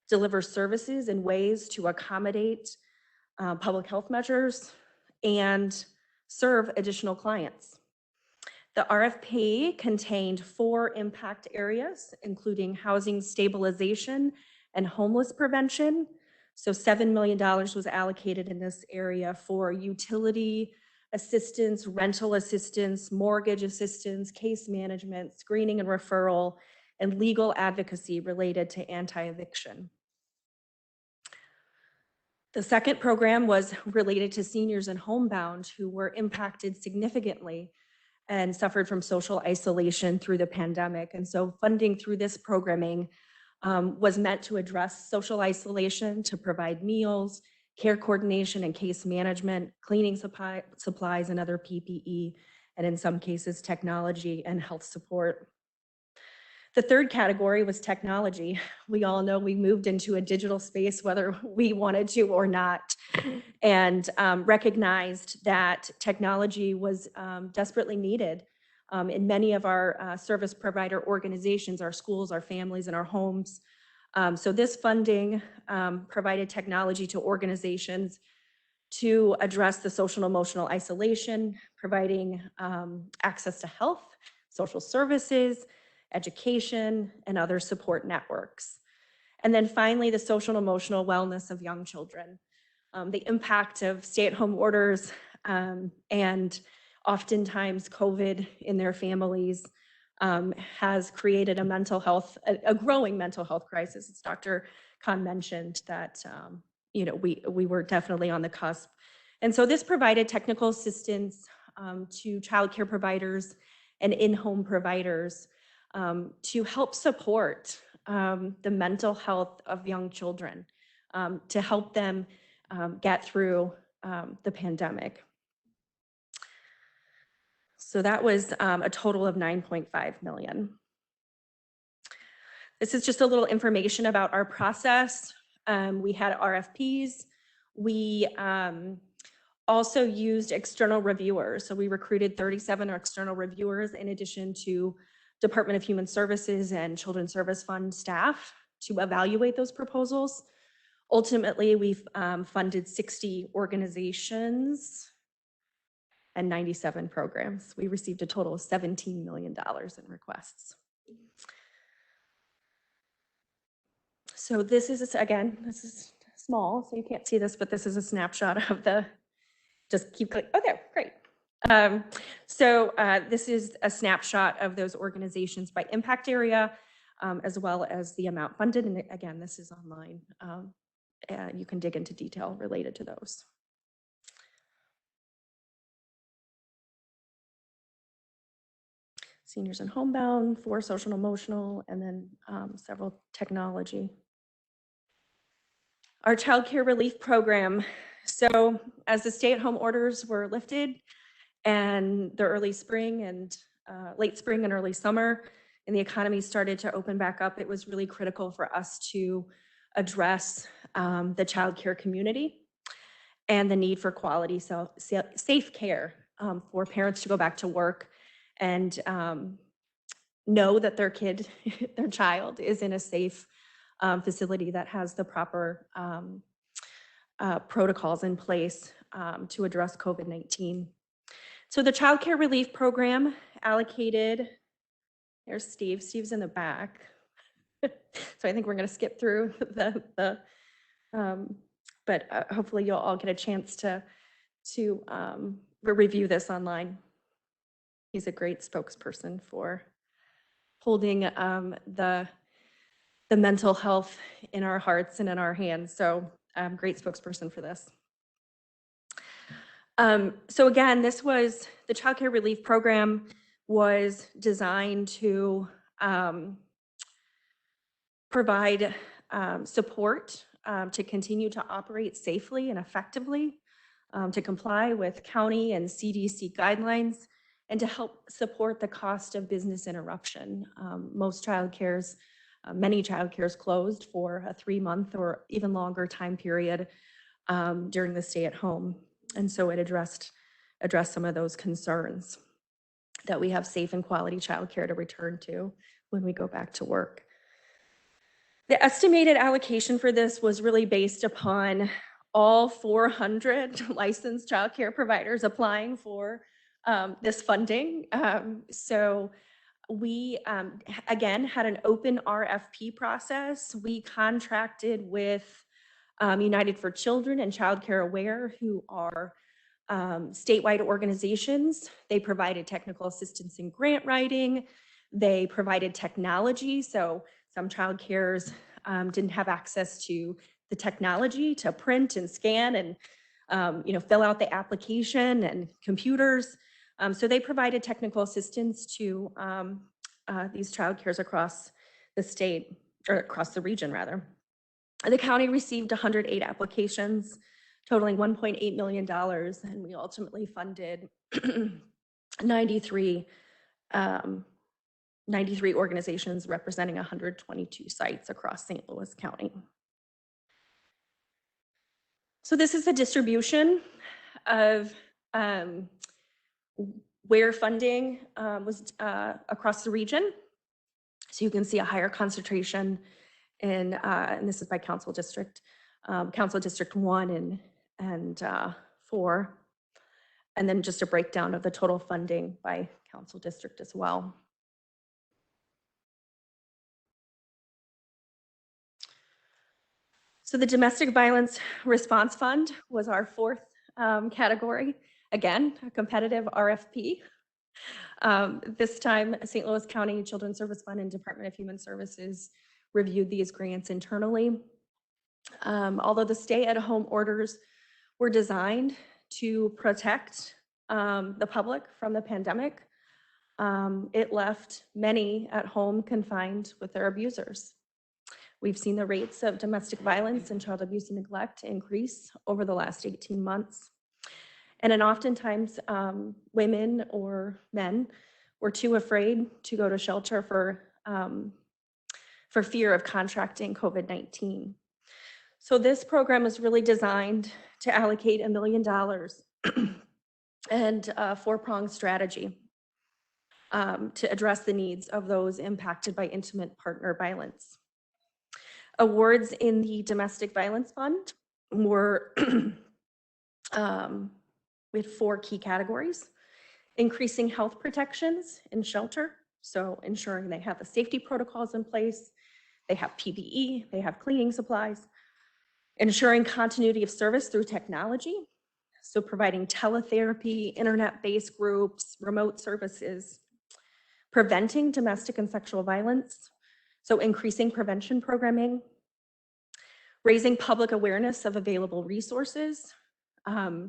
deliver services in ways to accommodate public health measures, and serve additional clients. The RFP contained 4 impact areas, including housing stabilization and homeless prevention. So $7 million was allocated in this area for utility assistance, rental assistance, mortgage assistance, case management, screening and referral, and legal advocacy related to anti-eviction. The second program was related to seniors and homebound who were impacted significantly and suffered from social isolation through the pandemic. And so funding through this programming was meant to address social isolation, to provide meals, care coordination and case management, cleaning supplies and other PPE, and in some cases, technology and health support. The third category was technology. We all know we moved into a digital space, whether we wanted to or not, and recognized that technology was desperately needed in many of our service provider organizations, our schools, our families, and our homes. So this funding provided technology to organizations to address the social and emotional isolation, providing access to health, social services, education, and other support networks. And then finally, the social and emotional wellness of young children. The impact of stay-at-home orders and oftentimes COVID in their families has created a growing mental health crisis. As Dr. Khan mentioned that, we were definitely on the cusp. And so this provided technical assistance to childcare providers and in-home providers to help support the mental health of young children, to help them get through the pandemic. So that was a total of $9.5 million. This is just a little information about our process. We had RFPs. We also used external reviewers. So we recruited 37 external reviewers in addition to Department of Human Services and Children's Service Fund staff to evaluate those proposals. Ultimately, we've funded 60 organizations and 97 programs. We received a total of $17 million in requests. So this is, again, this is small, so you can't see this, but this is a snapshot of the, just keep clicking, oh there, great. This is a snapshot of those organizations by impact area, as well as the amount funded. And again, this is online. You can dig into detail related to those. Seniors and homebound, 4 social and emotional, and then several technology. Our child care relief program. So as the stay-at-home orders were lifted and the early spring and late spring and early summer, and the economy started to open back up, it was really critical for us to address the child care community and the need for quality safe care for parents to go back to work and know that their kid, their child is in a safe facility that has the proper protocols in place to address COVID-19. So the child care relief program allocated, there's Steve, Steve's in the back. So I think we're gonna skip through but hopefully you'll all get a chance to review this online. He's a great spokesperson for holding the mental health in our hearts and in our hands. So great spokesperson for this. So again, this was the Child Care Relief Program was designed to provide support to continue to operate safely and effectively, to comply with county and CDC guidelines, and to help support the cost of business interruption. Most childcares, many childcares closed for a 3-month or even longer time period during the stay at home. And so it addressed some of those concerns that we have safe and quality childcare to return to when we go back to work. The estimated allocation for this was really based upon all 400 licensed childcare providers applying for this funding. So we, again, had an open RFP process. We contracted with United for Children and Child Care Aware, who are statewide organizations. They provided technical assistance in grant writing. They provided technology. So some child cares didn't have access to the technology to print and scan and fill out the application and computers. So they provided technical assistance to these child cares across the state, or across the region rather. The county received 108 applications totaling $1.8 million, and we ultimately funded 93 organizations representing 122 sites across St. Louis County. So this is a distribution of where funding was across the region. So you can see a higher concentration in, and this is by Council District 1 and 4, and then just a breakdown of the total funding by Council District as well. So the Domestic Violence Response Fund was our fourth category. Again, a competitive RFP. This time, St. Louis County Children's Service Fund and Department of Human Services reviewed these grants internally. Although the stay-at-home orders were designed to protect the public from the pandemic, it left many at home confined with their abusers. We've seen the rates of domestic violence and child abuse and neglect increase over the last 18 months. And then oftentimes women or men were too afraid to go to shelter for fear of contracting COVID-19. So this program is really designed to allocate $1 million and a four-pronged strategy to address the needs of those impacted by intimate partner violence. Awards in the Domestic Violence Fund were with 4 key categories: increasing health protections in shelter, so ensuring they have the safety protocols in place, they have PPE, they have cleaning supplies, ensuring continuity of service through technology, so providing teletherapy, internet-based groups, remote services, preventing domestic and sexual violence, so increasing prevention programming, raising public awareness of available resources,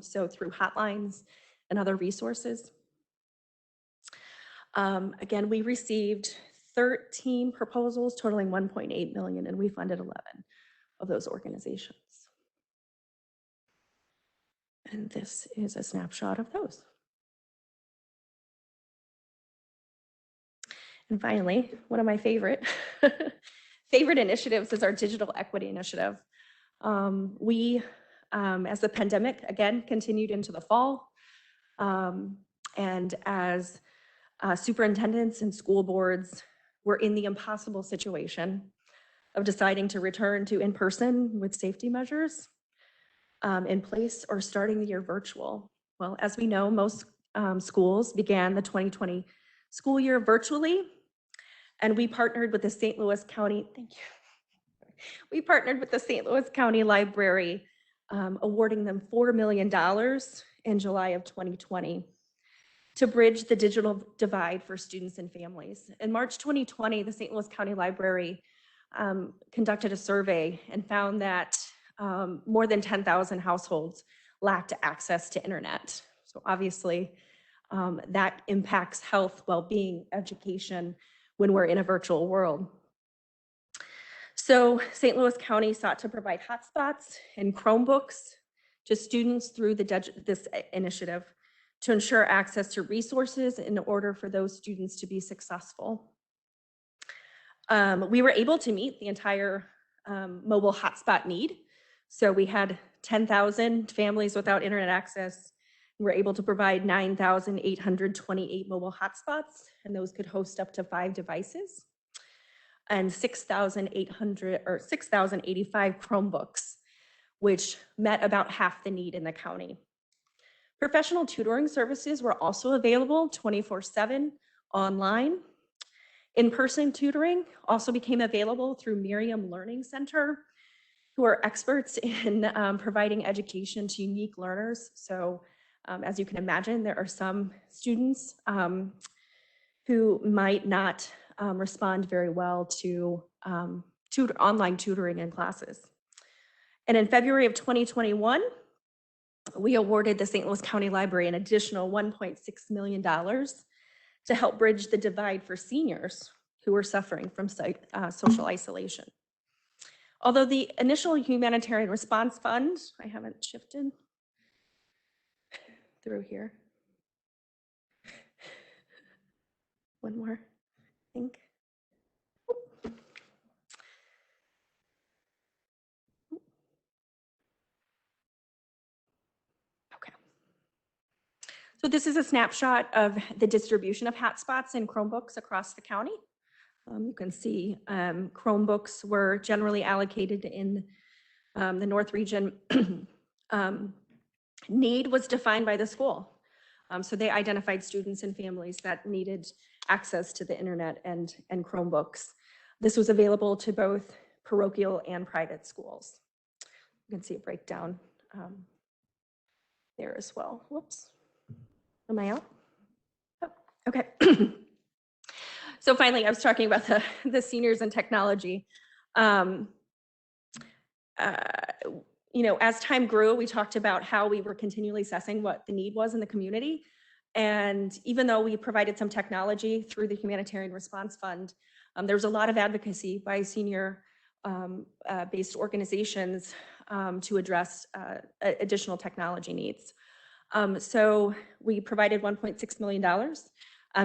so through hotlines and other resources. Again, we received 13 proposals totaling $1.8 million, and we funded 11 of those organizations. And this is a snapshot of those. And finally, one of my favorite initiatives is our Digital Equity Initiative. As the pandemic, again, continued into the fall, and as superintendents and school boards were in the impossible situation of deciding to return to in-person with safety measures in place or starting the year virtual. Well, as we know, most schools began the 2020 school year virtually, and we partnered with the St. Louis County, thank you. We partnered with the St. Louis County Library, awarding them $4 million in July of 2020 to bridge the digital divide for students and families. In March 2020, the St. Louis County Library conducted a survey and found that more than 10,000 households lacked access to internet. So obviously, that impacts health, well-being, education when we're in a virtual world. So St. Louis County sought to provide hotspots and Chromebooks to students through this initiative to ensure access to resources in order for those students to be successful. We were able to meet the entire mobile hotspot need. So we had 10,000 families without internet access. We were able to provide 9,828 mobile hotspots, and those could host up to 5 devices, and 6,085 Chromebooks, which met about half the need in the county. Professional tutoring services were also available 24/7 online. In-person tutoring also became available through Miriam Learning Center, who are experts in providing education to unique learners. So as you can imagine, there are some students who might not respond very well to online tutoring in classes. And in February of 2021, we awarded the St. Louis County Library an additional $1.6 million to help bridge the divide for seniors who were suffering from social isolation. Although the initial Humanitarian Response Fund, I haven't shifted through here. One more, I think. Okay. So this is a snapshot of the distribution of hotspots and Chromebooks across the county. You can see Chromebooks were generally allocated in the North region. Need was defined by the school. So they identified students and families that needed access to the internet and Chromebooks. This was available to both parochial and private schools. You can see a breakdown there as well. Whoops. Am I out? Oh, okay. So finally, I was talking about the seniors and technology. You know, as time grew, we talked about how we were continually assessing what the need was in the community. And even though we provided some technology through the Humanitarian Response Fund, there was a lot of advocacy by senior-based organizations to address additional technology needs. So we provided $1.6 million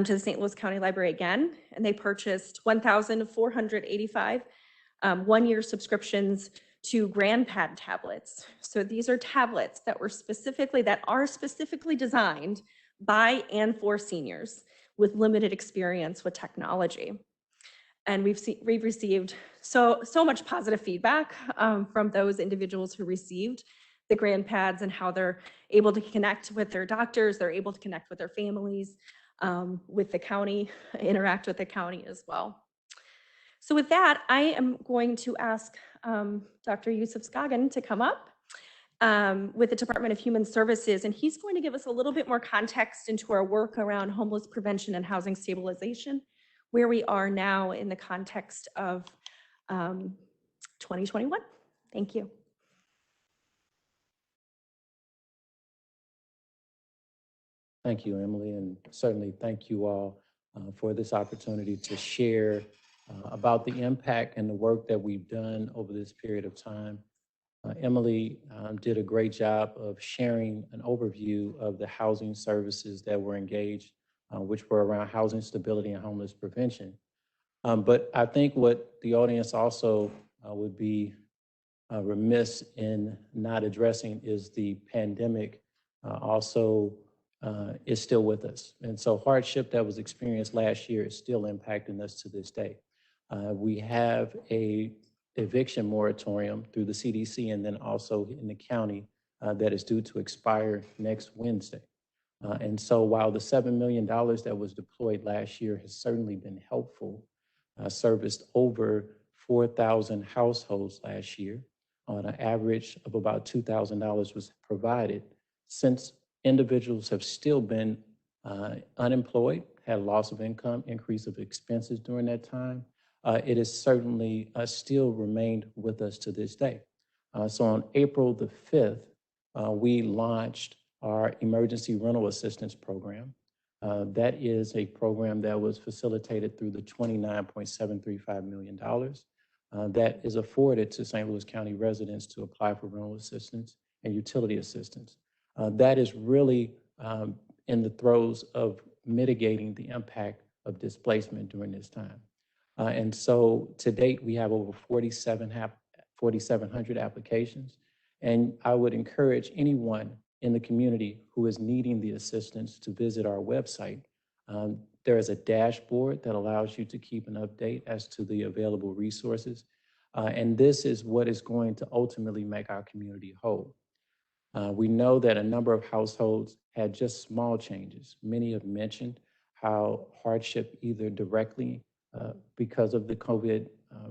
to the St. Louis County Library again, and they purchased 1,485 one-year subscriptions to GrandPad tablets. So these are tablets that are specifically designed by and for seniors with limited experience with technology. And we've received so much positive feedback from those individuals who received the GrandPads and how they're able to connect with their doctors, they're able to connect with their families, with the county, interact with the county as well. So with that, I am going to ask Dr. Yusuf Skagen to come up with the Department of Human Services, and he's going to give us a little bit more context into our work around homeless prevention and housing stabilization, where we are now in the context of 2021. Thank you. Thank you, Emily, and certainly thank you all for this opportunity to share about the impact and the work that we've done over this period of time. Emily did a great job of sharing an overview of the housing services that were engaged, which were around housing stability and homeless prevention. But I think what the audience also would be remiss in not addressing is the pandemic also is still with us. And so hardship that was experienced last year is still impacting us to this day. We have a eviction moratorium through the CDC and then also in the county that is due to expire next Wednesday. And so while the $7 million that was deployed last year has certainly been helpful, serviced over 4,000 households last year on an average of about $2,000 was provided. Since individuals have still been unemployed, had loss of income, increase of expenses during that time, it has certainly still remained with us to this day. So on April the 5th, we launched our Emergency Rental Assistance Program. That is a program that was facilitated through the $29.735 million that is afforded to St. Louis County residents to apply for rental assistance and utility assistance. That is really in the throes of mitigating the impact of displacement during this time. And so to date, we have over 4,700 applications. And I would encourage anyone in the community who is needing the assistance to visit our website. There is a dashboard that allows you to keep an update as to the available resources. And this is what is going to ultimately make our community whole. We know that a number of households had just small changes. Many have mentioned how hardship either directly because of the COVID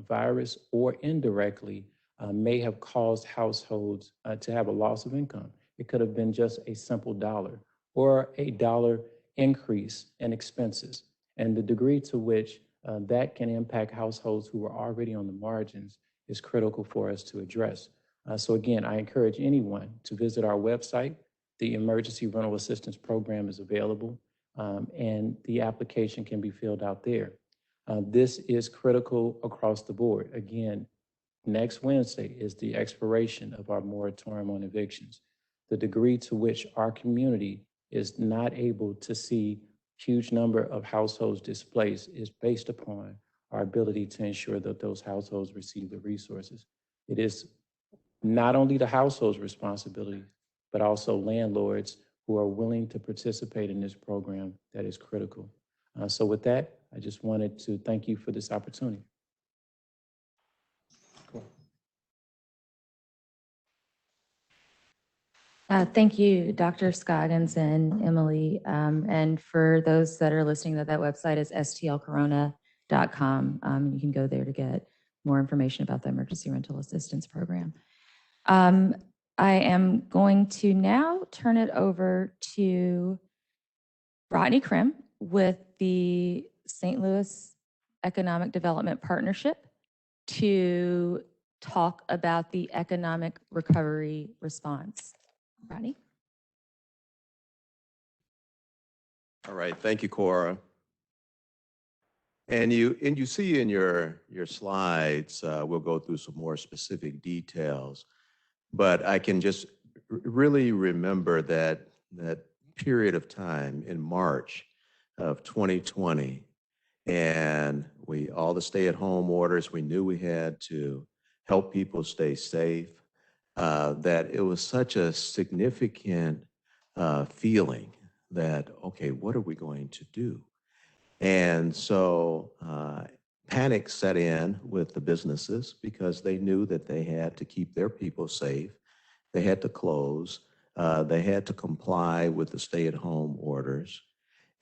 virus or indirectly may have caused households to have a loss of income. It could have been just a simple dollar or a dollar increase in expenses. And the degree to which that can impact households who are already on the margins is critical for us to address. So again, I encourage anyone to visit our website. The Emergency Rental Assistance Program is available, and the application can be filled out there. This is critical across the board. Again, next Wednesday is the expiration of our moratorium on evictions. The degree to which our community is not able to see huge number of households displaced is based upon our ability to ensure that those households receive the resources. It is not only the household's responsibility, but also landlords who are willing to participate in this program that is critical. So with that, I just wanted to thank you for this opportunity. Thank you, Dr. Scoggins and Emily. And for those that are listening, that website is stlcorona.com. You can go there to get more information about the Emergency Rental Assistance Program. I am going to now turn it over to Rodney Krim with the St. Louis Economic Development Partnership to talk about the economic recovery response. Rodney? All right, thank you, Cora. And you see in your slides, we'll go through some more specific details, but I can just really remember that period of time in March of 2020, and all the stay-at-home orders, we knew we had to help people stay safe, that it was such a significant feeling that, okay, what are we going to do? And so panic set in with the businesses because they knew that they had to keep their people safe. They had to close. They had to comply with the stay-at-home orders.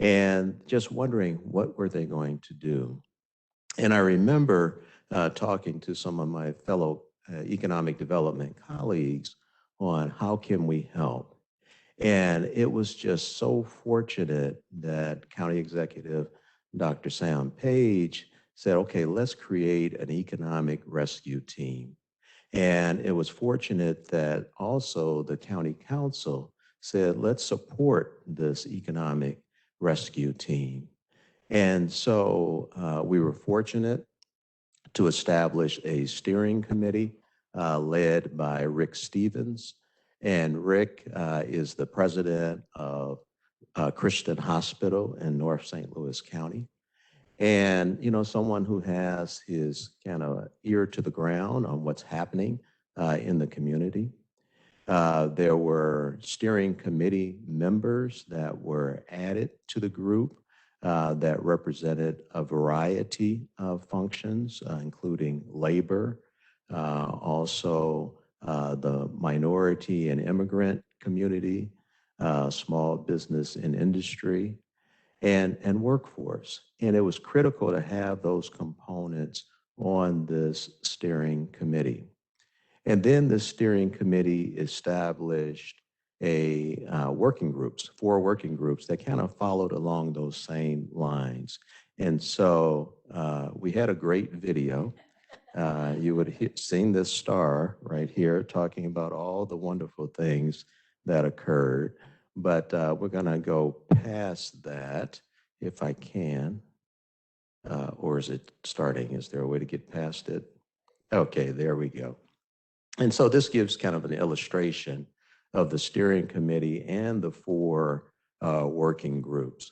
And just wondering, what were they going to do? And I remember talking to some of my fellow economic development colleagues on how can we help. And it was just so fortunate that County Executive Dr. Sam Page said, okay, let's create an economic rescue team. And it was fortunate that also the County Council said, let's support this economic rescue team. And so we were fortunate to establish a steering committee led by Rick Stevens. And Rick is the president of Christian Hospital in North St. Louis County. And, you know, someone who has his kind of ear to the ground on what's happening in the community. There were steering committee members that were added to the group that represented a variety of functions, including labor, also the minority and immigrant community, small business and industry, and workforce. And it was critical to have those components on this steering committee. And then the steering committee established four working groups that kind of followed along those same lines. And so we had a great video. You would have seen this star right here talking about all the wonderful things that occurred. But we're gonna go past that if I can. Or is it starting? Is there a way to get past it? Okay, there we go. And so this gives kind of an illustration of the steering committee and the four working groups.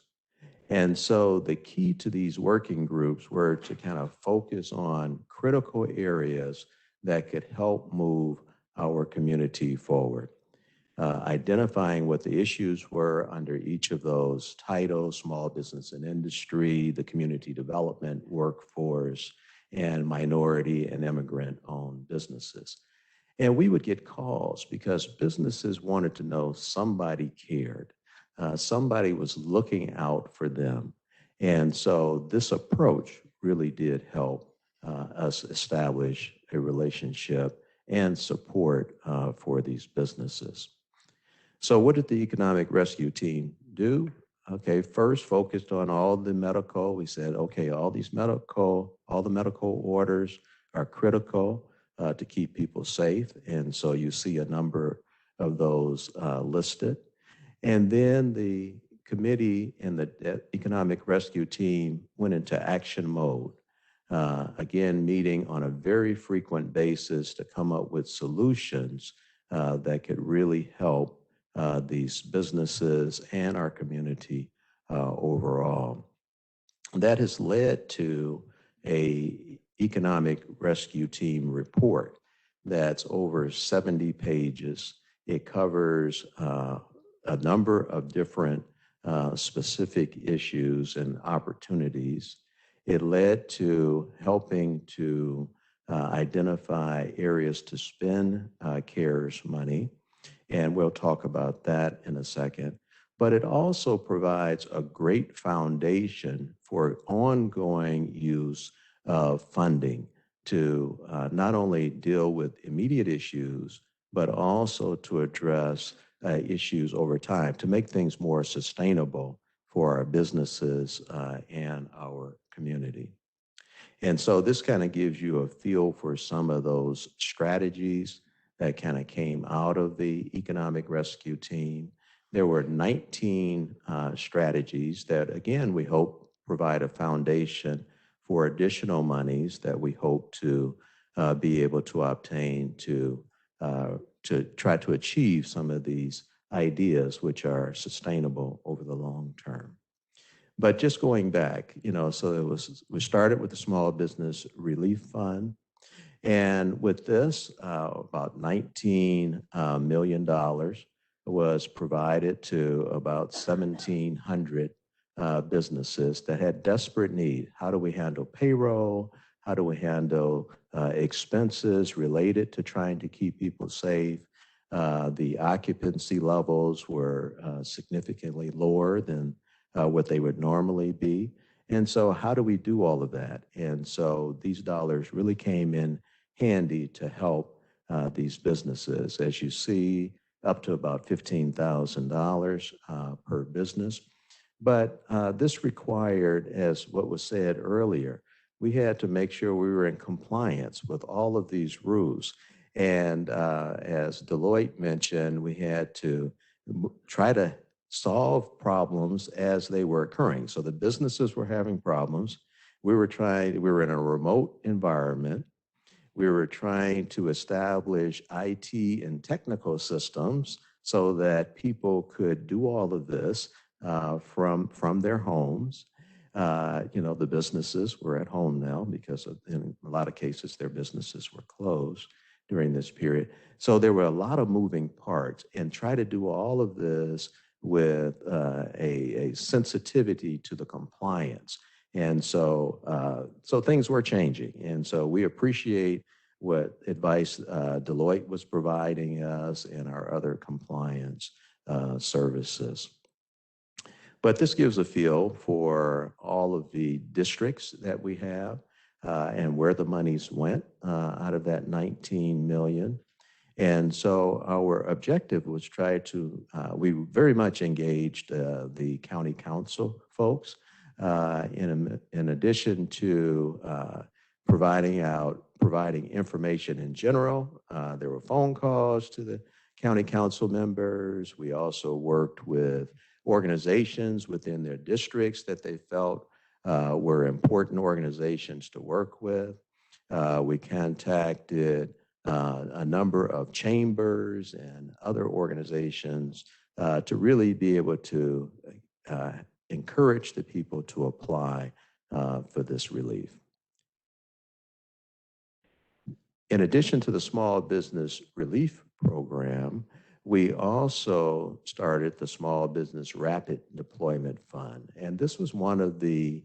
And so the key to these working groups were to kind of focus on critical areas that could help move our community forward. Identifying what the issues were under each of those titles, small business and industry, the community development, workforce, and minority and immigrant-owned businesses. And we would get calls because businesses wanted to know somebody cared. Somebody was looking out for them. And so this approach really did help us establish a relationship and support for these businesses. So what did the Economic Rescue Team do? Okay, first focused on all the medical. We said, okay, all the medical orders are critical to keep people safe. And so you see a number of those listed. And then the committee and the Economic Rescue Team went into action mode. Again, meeting on a very frequent basis to come up with solutions that could really help these businesses and our community overall. That has led to a Economic Rescue Team report that's over 70 pages. It covers a number of different specific issues and opportunities. It led to helping to identify areas to spend CARES money, and we'll talk about that in a second. But it also provides a great foundation for ongoing use of funding to not only deal with immediate issues, but also to address issues over time to make things more sustainable for our businesses and our community. And so this kind of gives you a feel for some of those strategies that kind of came out of the Economic Rescue Team. There were 19 strategies that, again, we hope provide a foundation for additional monies that we hope to be able to obtain to try to achieve some of these ideas which are sustainable over the long term. But just going back, so we started with the Small Business Relief Fund. And with this, about $19 million was provided to about 1,700 businesses that had desperate need. How do we handle payroll? How do we handle expenses related to trying to keep people safe? The occupancy levels were significantly lower than what they would normally be. And so how do we do all of that? And so these dollars really came in handy to help these businesses. As you see, up to about $15,000 per business. But this required, as what was said earlier, we had to make sure we were in compliance with all of these rules. And as Deloitte mentioned, we had to try to solve problems as they were occurring. So the businesses were having problems. We were in a remote environment. We were trying to establish IT and technical systems so that people could do all of this from their homes. The businesses were at home now because in a lot of cases, their businesses were closed during this period. So there were a lot of moving parts, and try to do all of this with a sensitivity to the compliance. And so things were changing. And so we appreciate what advice Deloitte was providing us and our other compliance services. But this gives a feel for all of the districts that we have and where the monies went out of that 19 million. And so our objective was we very much engaged the county council folks in addition to providing information in general. There were phone calls to the county council members. We also worked with organizations within their districts that they felt were important organizations to work with. We contacted a number of chambers and other organizations to really be able to encourage the people to apply for this relief. In addition to the Small Business Relief Program, we also started the Small Business Rapid Deployment Fund. And this was one of the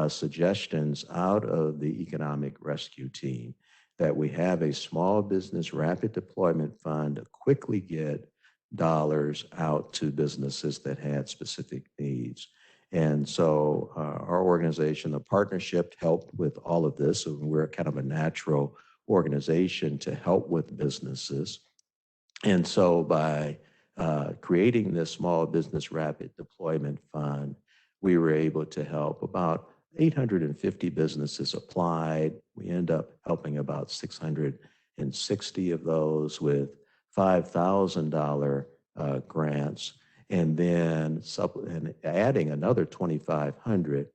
suggestions out of the Economic Rescue Team, that we have a small business rapid deployment fund to quickly get dollars out to businesses that had specific needs. And so our organization, the partnership, helped with all of this. So we're kind of a natural organization to help with businesses. And so by creating this small business rapid deployment fund, we were able to help about 850 businesses applied. We end up helping about 660 of those with $5,000 grants, and then adding another 2,500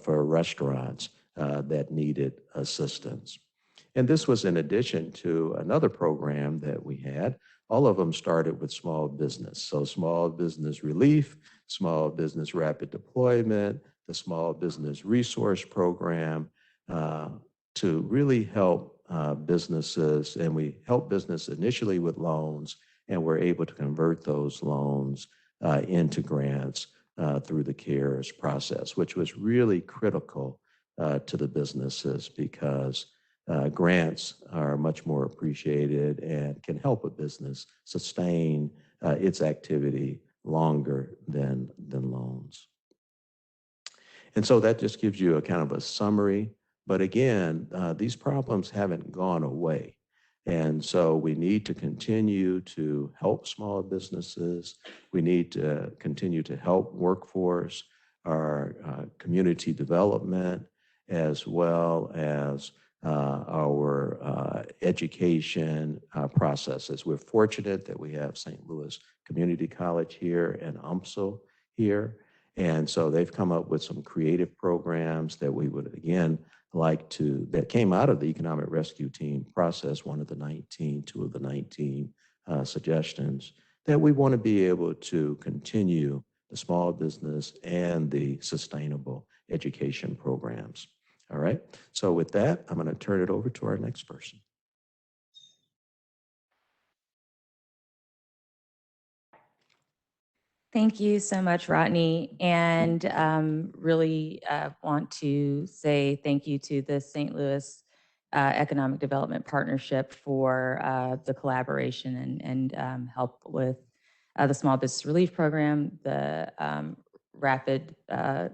for restaurants that needed assistance. And this was in addition to another program that we had. All of them started with small business. So small business relief, small business rapid deployment, the small business resource program, to really help businesses. And we help business initially with loans, and we're able to convert those loans into grants through the CARES process, which was really critical to the businesses, because grants are much more appreciated and can help a business sustain its activity longer than loans. And so that just gives you a kind of a summary. But again, these problems haven't gone away. And so we need to continue to help small businesses. We need to continue to help workforce, our community development, as well as our education processes. We're fortunate that we have St. Louis Community College here and UMSL here. And so they've come up with some creative programs that we would, again, like to, that came out of the Economic Rescue Team process, two of the 19 suggestions, that we want to be able to continue the small business and the sustainable education programs. All right, so with that, I'm going to turn it over to our next person. Thank you so much, Rodney, and really want to say thank you to the St. Louis Economic Development Partnership for the collaboration and help with the Small Business Relief Program, the Rapid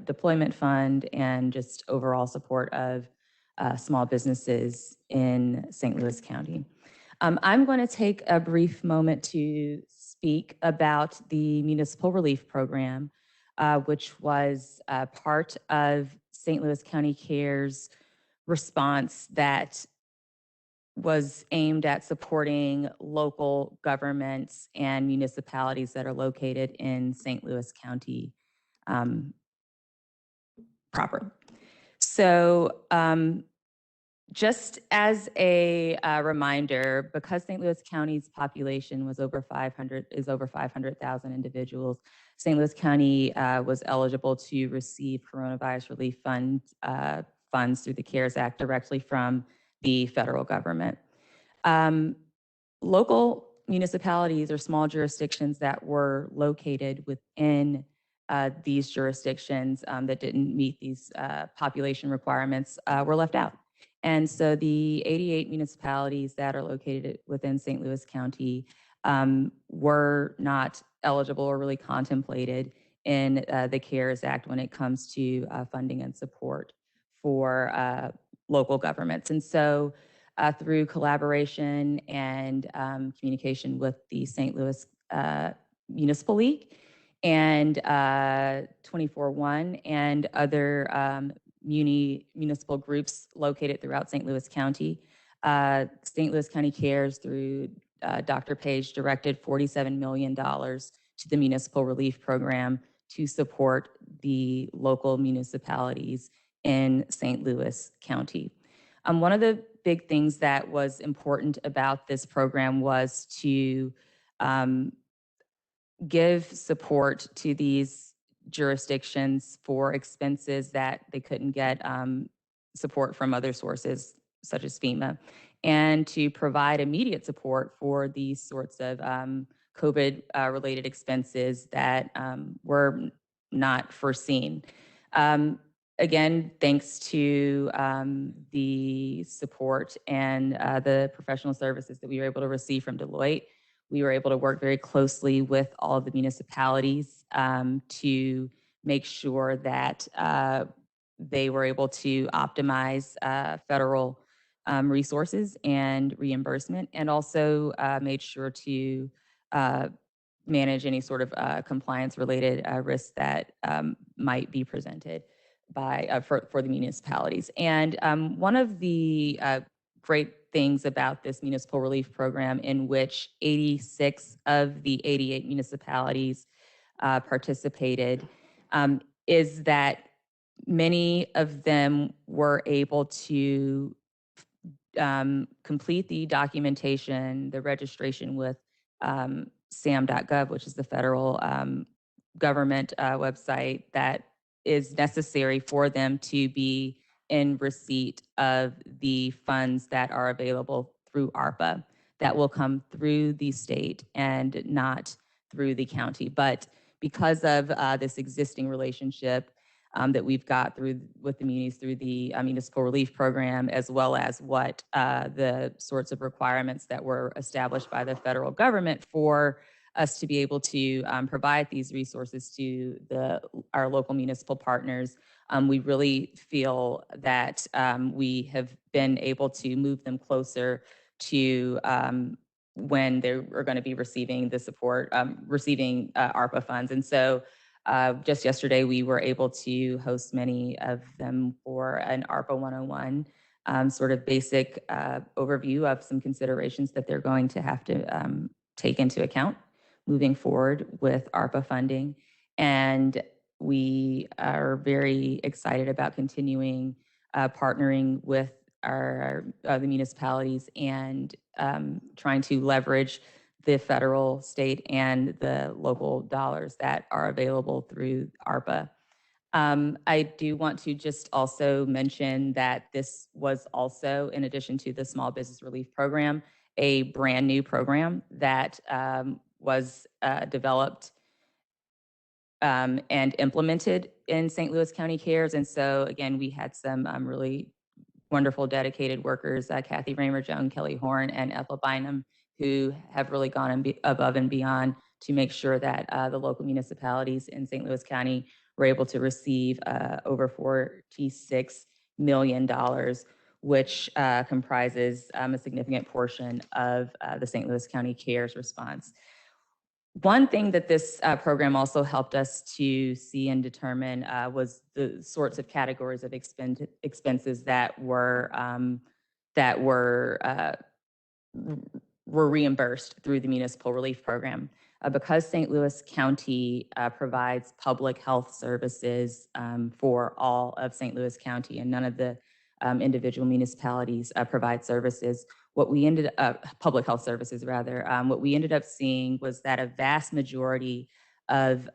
Deployment Fund, and just overall support of small businesses in St. Louis County. I'm going to take a brief moment to speak about the Municipal Relief Program, which was part of St. Louis County CARES response that was aimed at supporting local governments and municipalities that are located in St. Louis County proper. So just as a reminder, because St. Louis County's population was over 500,000 individuals, St. Louis County was eligible to receive coronavirus relief funds through the CARES Act directly from the federal government. Local municipalities or small jurisdictions that were located within these jurisdictions that didn't meet these population requirements were left out. And so the 88 municipalities that are located within St. Louis County were not eligible or really contemplated in the CARES Act when it comes to funding and support for local governments. And so through collaboration and communication with the St. Louis Municipal League and 24-1 and other municipal groups located throughout St. Louis County, St. Louis County CARES through Dr. Page directed $47 million to the Municipal Relief Program to support the local municipalities in St. Louis County. One of the big things that was important about this program was to give support to these jurisdictions for expenses that they couldn't get support from other sources, such as FEMA, and to provide immediate support for these sorts of COVID-related expenses that were not foreseen. again, thanks to the support and the professional services that we were able to receive from Deloitte, we were able to work very closely with all of the municipalities to make sure that they were able to optimize federal resources and reimbursement, and also made sure to manage any sort of compliance-related risks that might be presented by for the municipalities. And one of the great things about this municipal relief program, in which 86 of the 88 municipalities participated, is that many of them were able to complete the documentation, the registration with SAM.gov, which is the federal government website that is necessary for them to be in receipt of the funds that are available through ARPA that will come through the state and not through the county. But because of this existing relationship that we've got with the munis through the municipal relief program, as well as what the sorts of requirements that were established by the federal government for us to be able to provide these resources to our local municipal partners, we really feel that we have been able to move them closer to when they are going to be receiving the support, receiving ARPA funds. And so just yesterday, we were able to host many of them for an ARPA 101 sort of basic overview of some considerations that they're going to have to take into account moving forward with ARPA funding. And we are very excited about continuing partnering with the municipalities and trying to leverage the federal, state, and the local dollars that are available through ARPA. I do want to just also mention that this was also, in addition to the Small Business Relief Program, a brand new program that was developed and implemented in St. Louis County CARES. And so again, we had some really wonderful dedicated workers, Kathy Raymer-Jones, Kelly Horn, and Ethel Bynum, who have really gone above and beyond to make sure that the local municipalities in St. Louis County were able to receive over $46 million, which comprises a significant portion of the St. Louis County CARES response. One thing that this program also helped us to see and determine was the sorts of categories of expenses that were reimbursed through the municipal relief program. Because St. Louis County provides public health services for all of St. Louis County, and none of the individual municipalities provide services, what we ended up, public health services rather, what we ended up seeing was that a vast majority of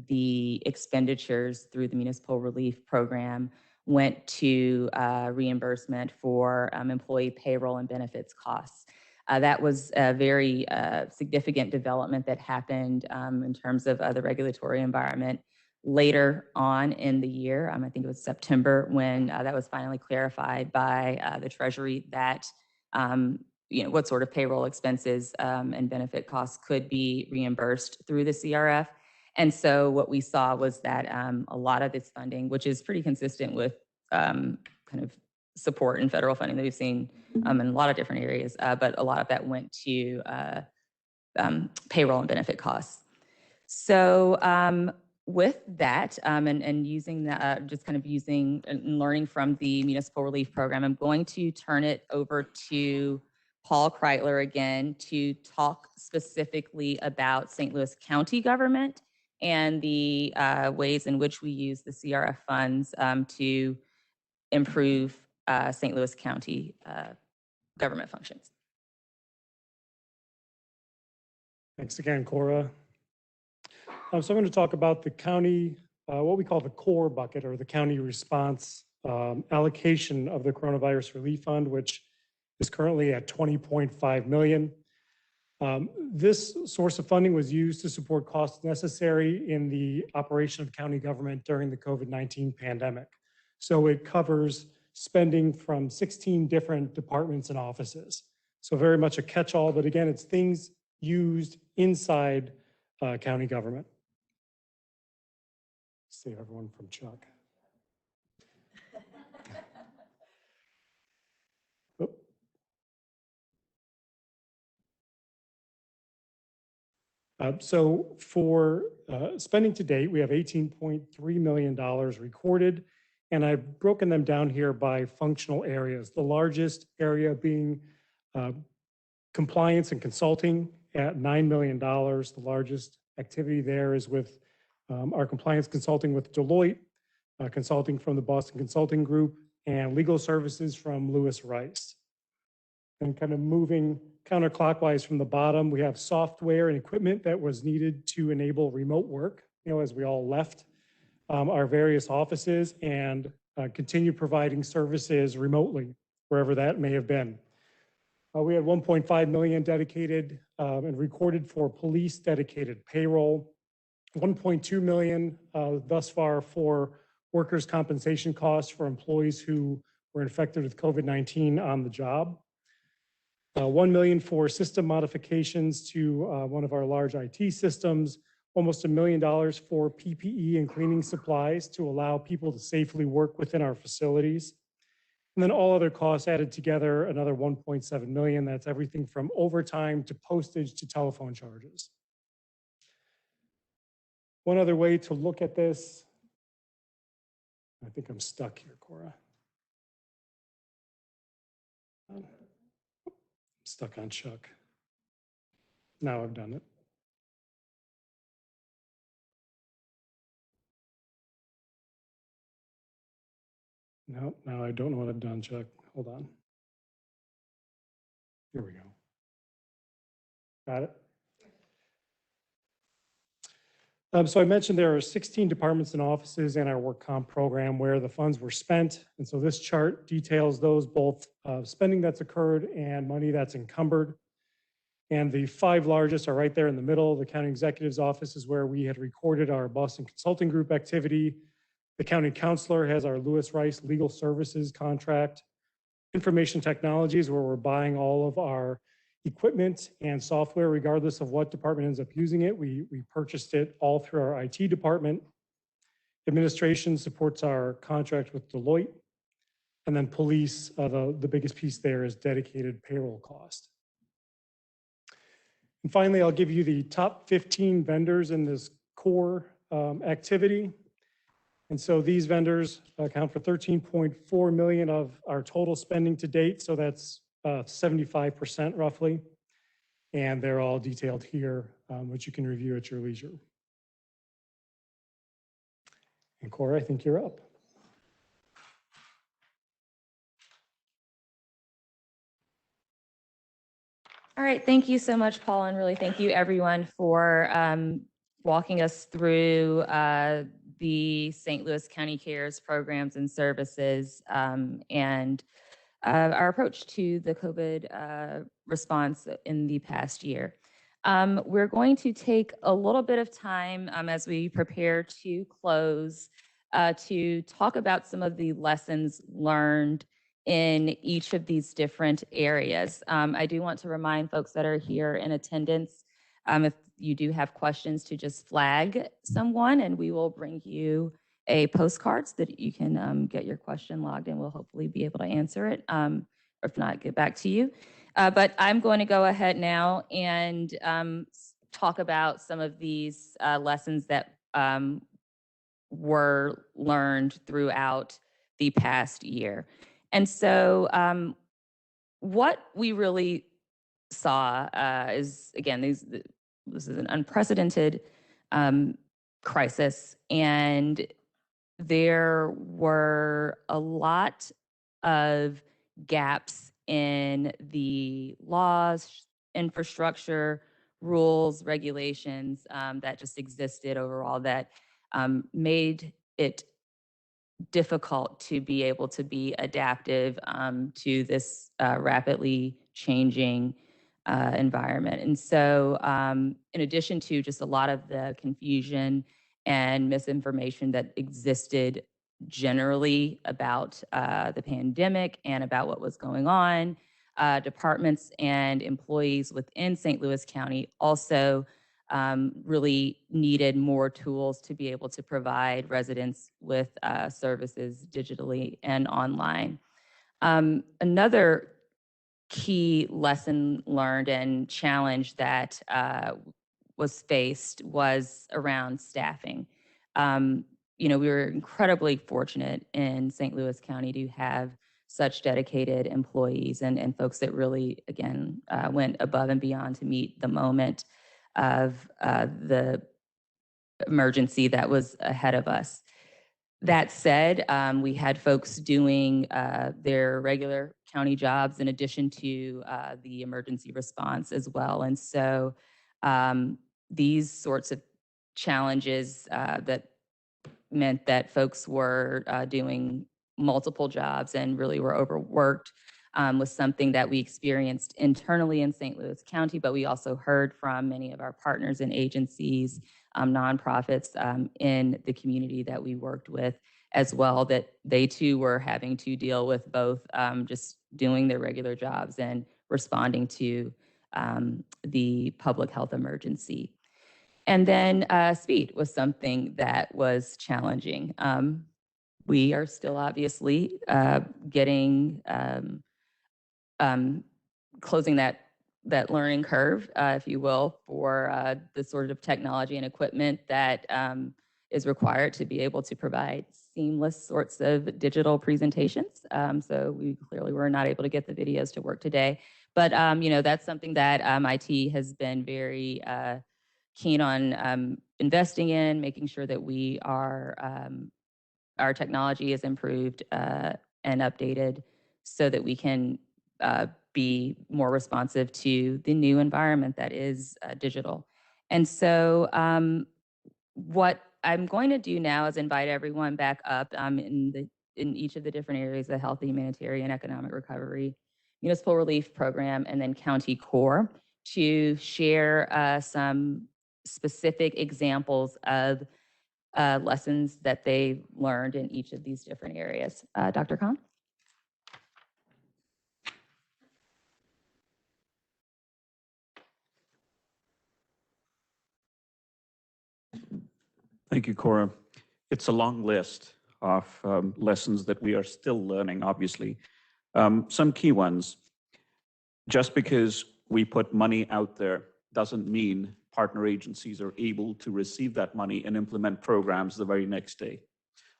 the expenditures through the municipal relief program went to reimbursement for employee payroll and benefits costs. That was a very significant development that happened in terms of the regulatory environment later on in the year. I think it was September when that was finally clarified by the Treasury that what sort of payroll expenses and benefit costs could be reimbursed through the CRF. And so what we saw was that a lot of this funding, which is pretty consistent with kind of support and federal funding that we've seen in a lot of different areas, but a lot of that went to payroll and benefit costs. So with that, and using that, just kind of using and learning from the municipal relief program, I'm going to turn it over to Paul Kreitler again to talk specifically about St. Louis County government and the ways in which we use the CRF funds to improve St. Louis County government functions. Thanks again, Cora. So I'm going to talk about the county, what we call the core bucket, or the county response allocation of the coronavirus relief fund, which is currently at $20.5 million. This source of funding was used to support costs necessary in the operation of county government during the COVID-19 pandemic. So it covers spending from 16 different departments and offices. So very much a catch-all, but again, it's things used inside county government. Save everyone from Chuck. Oh. So for spending to date, we have $18.3 million recorded, and I've broken them down here by functional areas. The largest area being compliance and consulting at $9 million. The largest activity there is with our compliance consulting with Deloitte, consulting from the Boston Consulting Group, and legal services from Lewis Rice. And kind of moving counterclockwise from the bottom, we have software and equipment that was needed to enable remote work, as we all left our various offices and continue providing services remotely, wherever that may have been. We had 1.5 million dedicated and recorded for police dedicated payroll, 1.2 million thus far for workers' compensation costs for employees who were infected with COVID-19 on the job. 1 million for system modifications to one of our large IT systems, almost $1 million for PPE and cleaning supplies to allow people to safely work within our facilities. And then all other costs added together, another 1.7 million. That's everything from overtime to postage to telephone charges. One other way to look at this, I think I'm stuck here, Cora. I'm stuck on Chuck. Now I've done it. No, now I don't know what I've done, Chuck. Hold on. Here we go. Got it? So I mentioned there are 16 departments and offices in our work comp program where the funds were spent. And so this chart details those both spending that's occurred and money that's encumbered. And the 5 largest are right there in the middle. The county executive's office is where we had recorded our Boston Consulting Group activity. The county counselor has our Lewis Rice legal services contract. Information technologies, where we're buying all of our equipment and software, regardless of what department ends up using it. We purchased it all through our IT department. Administration supports our contract with Deloitte. And then police, the biggest piece there is dedicated payroll cost. And finally, I'll give you the top 15 vendors in this core activity. And so these vendors account for 13.4 million of our total spending to date. So that's 75% roughly. And they're all detailed here, which you can review at your leisure. And Cora, I think you're up. All right, thank you so much, Paul, and really thank you everyone for walking us through the St. Louis County CARES programs and services and our approach to the COVID response in the past year. We're going to take a little bit of time as we prepare to close to talk about some of the lessons learned in each of these different areas. I do want to remind folks that are here in attendance, if you do have questions, to just flag someone and we will bring you a postcard so that you can get your question logged and we'll hopefully be able to answer it. Or if not, get back to you. But I'm going to go ahead now and talk about some of these lessons that were learned throughout the past year. And so what we really saw is, again, this is an unprecedented crisis, and there were a lot of gaps in the laws, infrastructure, rules, regulations that just existed overall that made it difficult to be able to be adaptive to this rapidly changing environment. And so in addition to just a lot of the confusion and misinformation that existed generally about the pandemic and about what was going on. Departments and employees within St. Louis County also really needed more tools to be able to provide residents with services digitally and online. Another key lesson learned and challenge that was faced was around staffing. We were incredibly fortunate in St. Louis County to have such dedicated employees and folks that really, again, went above and beyond to meet the moment of the emergency that was ahead of us. That said, we had folks doing their regular county jobs in addition to the emergency response as well. And so these sorts of challenges that meant that folks were doing multiple jobs and really were overworked was something that we experienced internally in St. Louis County, but we also heard from many of our partners and agencies, nonprofits in the community that we worked with as well, that they too were having to deal with both just doing their regular jobs and responding to the public health emergency. And then speed was something that was challenging. We are still obviously getting closing that learning curve, if you will, for the sort of technology and equipment that is required to be able to provide seamless sorts of digital presentations. So we clearly were not able to get the videos to work today. But that's something that IT has been very keen on investing in, making sure that we are our technology is improved and updated so that we can be more responsive to the new environment that is digital. And so what I'm going to do now is invite everyone back up in each of the different areas, the health, humanitarian, economic recovery, municipal relief program, and then county core, to share some specific examples of lessons that they learned in each of these different areas. Dr. Khan? Thank you, Cora. It's a long list of lessons that we are still learning, obviously. Some key ones. Just because we put money out there doesn't mean partner agencies are able to receive that money and implement programs the very next day.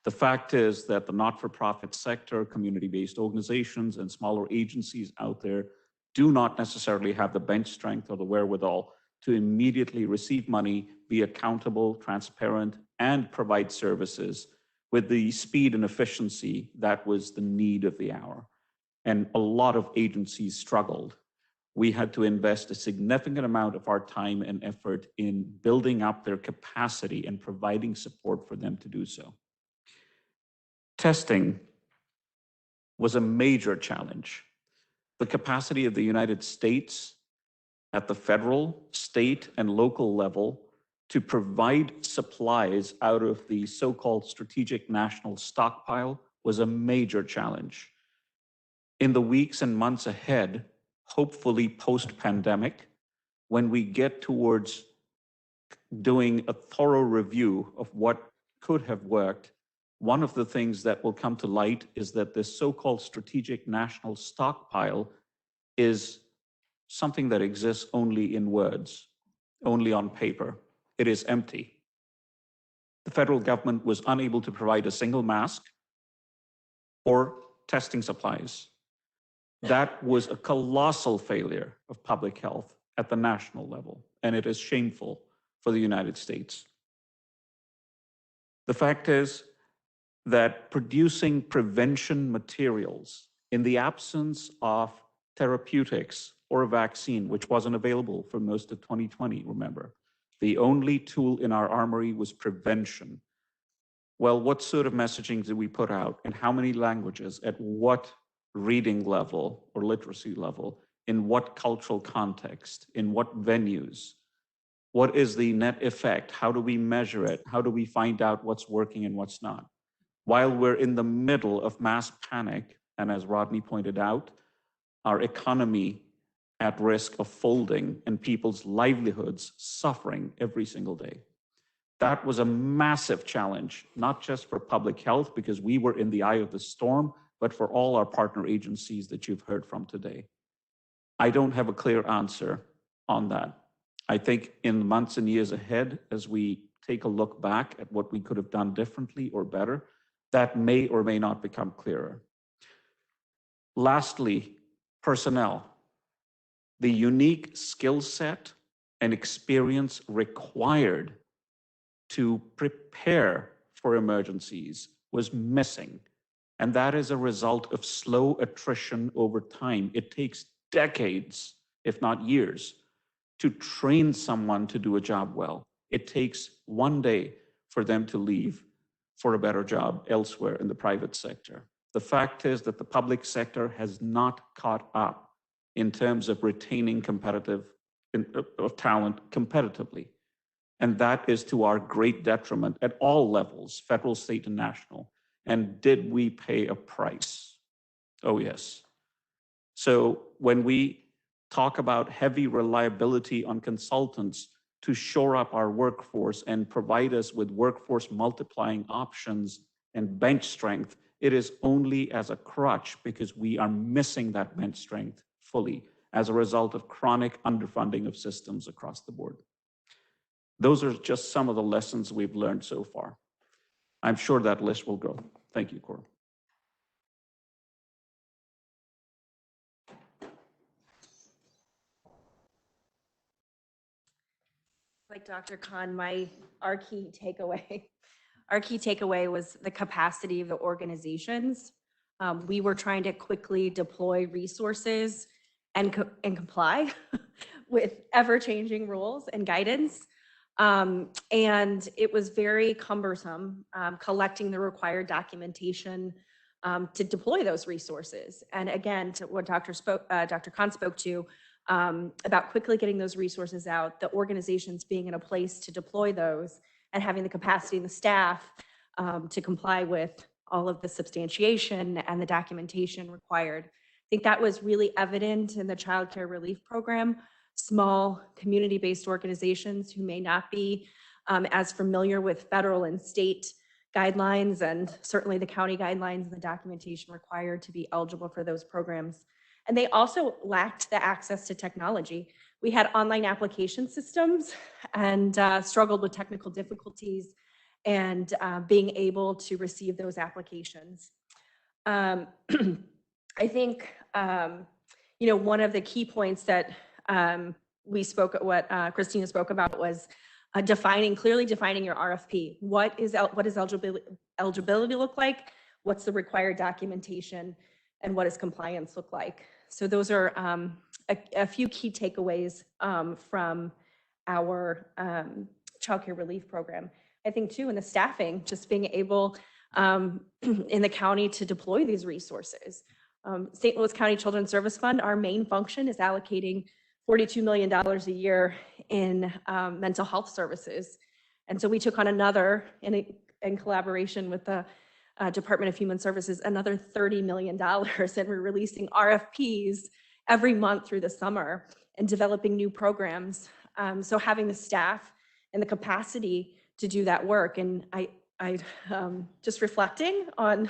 The fact is that the not-for-profit sector, community-based organizations, and smaller agencies out there do not necessarily have the bench strength or the wherewithal to immediately receive money, be accountable, transparent, and provide services with the speed and efficiency that was the need of the hour. And a lot of agencies struggled. We had to invest a significant amount of our time and effort in building up their capacity and providing support for them to do so. Testing was a major challenge. The capacity of the United States at the federal, state, and local level to provide supplies out of the so-called strategic national stockpile was a major challenge. In the weeks and months ahead, hopefully post-pandemic, when we get towards doing a thorough review of what could have worked, one of the things that will come to light is that this so-called strategic national stockpile is something that exists only in words, only on paper. It is empty. The federal government was unable to provide a single mask or testing supplies. That was a colossal failure of public health at the national level, and it is shameful for the United States. The fact is that producing prevention materials in the absence of therapeutics or a vaccine, which wasn't available for most of 2020, remember, the only tool in our armory was prevention. Well, what sort of messaging did we put out? In how many languages? At what reading level or literacy level? In what cultural context? In what venues? What is the net effect? How do we measure it? How do we find out what's working and what's not? while we're in the middle of mass panic, and as Rodney pointed out, our economy at risk of folding and people's livelihoods suffering every single day. That was a massive challenge, not just for public health, because we were in the eye of the storm, but for all our partner agencies that you've heard from today. I don't have a clear answer on that. I think in the months and years ahead, as we take a look back at what we could have done differently or better, that may or may not become clearer. Lastly, personnel. The unique skill set and experience required to prepare for emergencies was missing. And that is a result of slow attrition over time. It takes decades, if not years, to train someone to do a job well. It takes one day for them to leave for a better job elsewhere in the private sector. The fact is that the public sector has not caught up in terms of retaining of talent competitively. And that is to our great detriment at all levels, federal, state, and national. And did we pay a price? Oh, yes. So when we talk about heavy reliability on consultants to shore up our workforce and provide us with workforce multiplying options and bench strength, it is only as a crutch because we are missing that bench strength fully as a result of chronic underfunding of systems across the board. Those are just some of the lessons we've learned so far. I'm sure that list will grow. Thank you, Cora. Like Dr. Khan, our key takeaway was the capacity of the organizations. We were trying to quickly deploy resources and comply with ever-changing rules and guidance. And it was very cumbersome collecting the required documentation to deploy those resources. And again, to what Dr. Khan spoke to, about quickly getting those resources out, the organizations being in a place to deploy those and having the capacity and the staff to comply with all of the substantiation and the documentation required. I think that was really evident in the Child Care Relief Program. Small community-based organizations who may not be as familiar with federal and state guidelines, and certainly the county guidelines and the documentation required to be eligible for those programs. And they also lacked the access to technology. We had online application systems and struggled with technical difficulties and being able to receive those applications. I think, one of the key points that what Christina spoke about was clearly defining your RFP. What does eligibility look like? What's the required documentation? And what does compliance look like? So those are a few key takeaways from our Child Care Relief Program. I think too, in the staffing, just being able in the county to deploy these resources. St. Louis County Children's Service Fund, our main function is allocating $42 million a year in mental health services. And so we took on another, in collaboration with the Department of Human Services, another $30 million, and we're releasing RFPs every month through the summer and developing new programs. So having the staff and the capacity to do that work. And I just reflecting on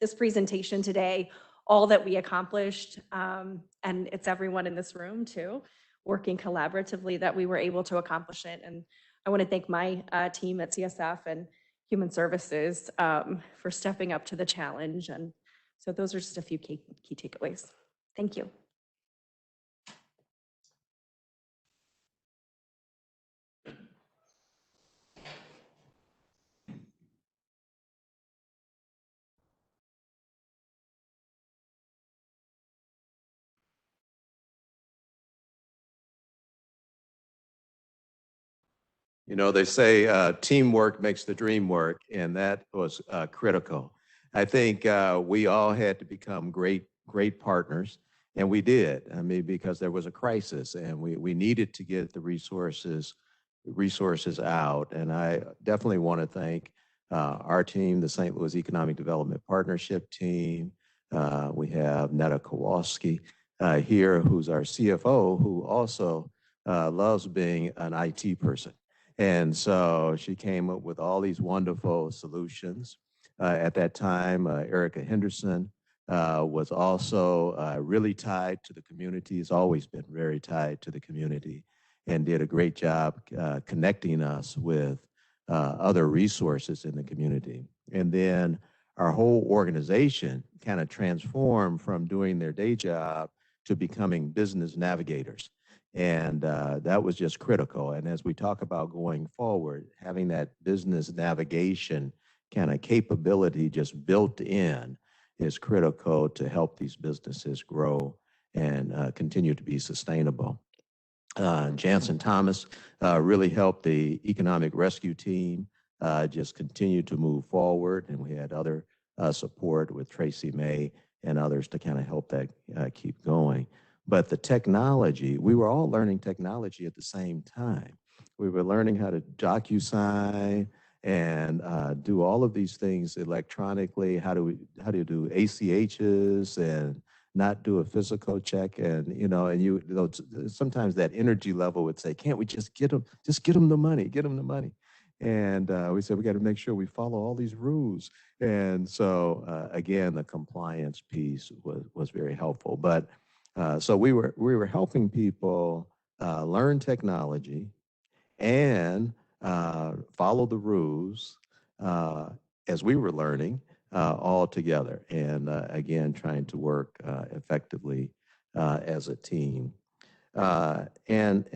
this presentation today, all that we accomplished, and it's everyone in this room too, working collaboratively that we were able to accomplish it. And I want to thank my team at CSF and Human Services for stepping up to the challenge. And so those are just a few key takeaways. Thank you. You know, they say teamwork makes the dream work, and that was critical. I think we all had to become great partners, and we did. I mean, because there was a crisis, and we needed to get the resources out. And I definitely want to thank Our team, the St. Louis Economic Development Partnership team, we have Netta Kowalski here, who's our CFO, who also loves being an IT person. And so she came up with all these wonderful solutions. At that time, Erica Henderson was also really tied to the community, has always been very tied to the community, and did a great job connecting us with other resources in the community. And then our whole organization kind of transformed from doing their day job to becoming business navigators. And that was just critical. And as we talk about going forward, having that business navigation kind of capability just built in is critical to help these businesses grow and continue to be sustainable. Jansen Thomas really helped the economic rescue team just continue to move forward. And we had other support with Tracy May and others to kind of help that keep going. But the technology, we were all learning technology at the same time. We were learning how to DocuSign and do all of these things electronically. How do you do ACHs and not do a physical check? And you know, sometimes that energy level would say, can't we just get them the money, get them the money? And we said, we got to make sure we follow all these rules. And so again, the compliance piece was very helpful. But so we were helping people learn technology and follow the rules as we were learning all together. And again, trying to work effectively as a team. And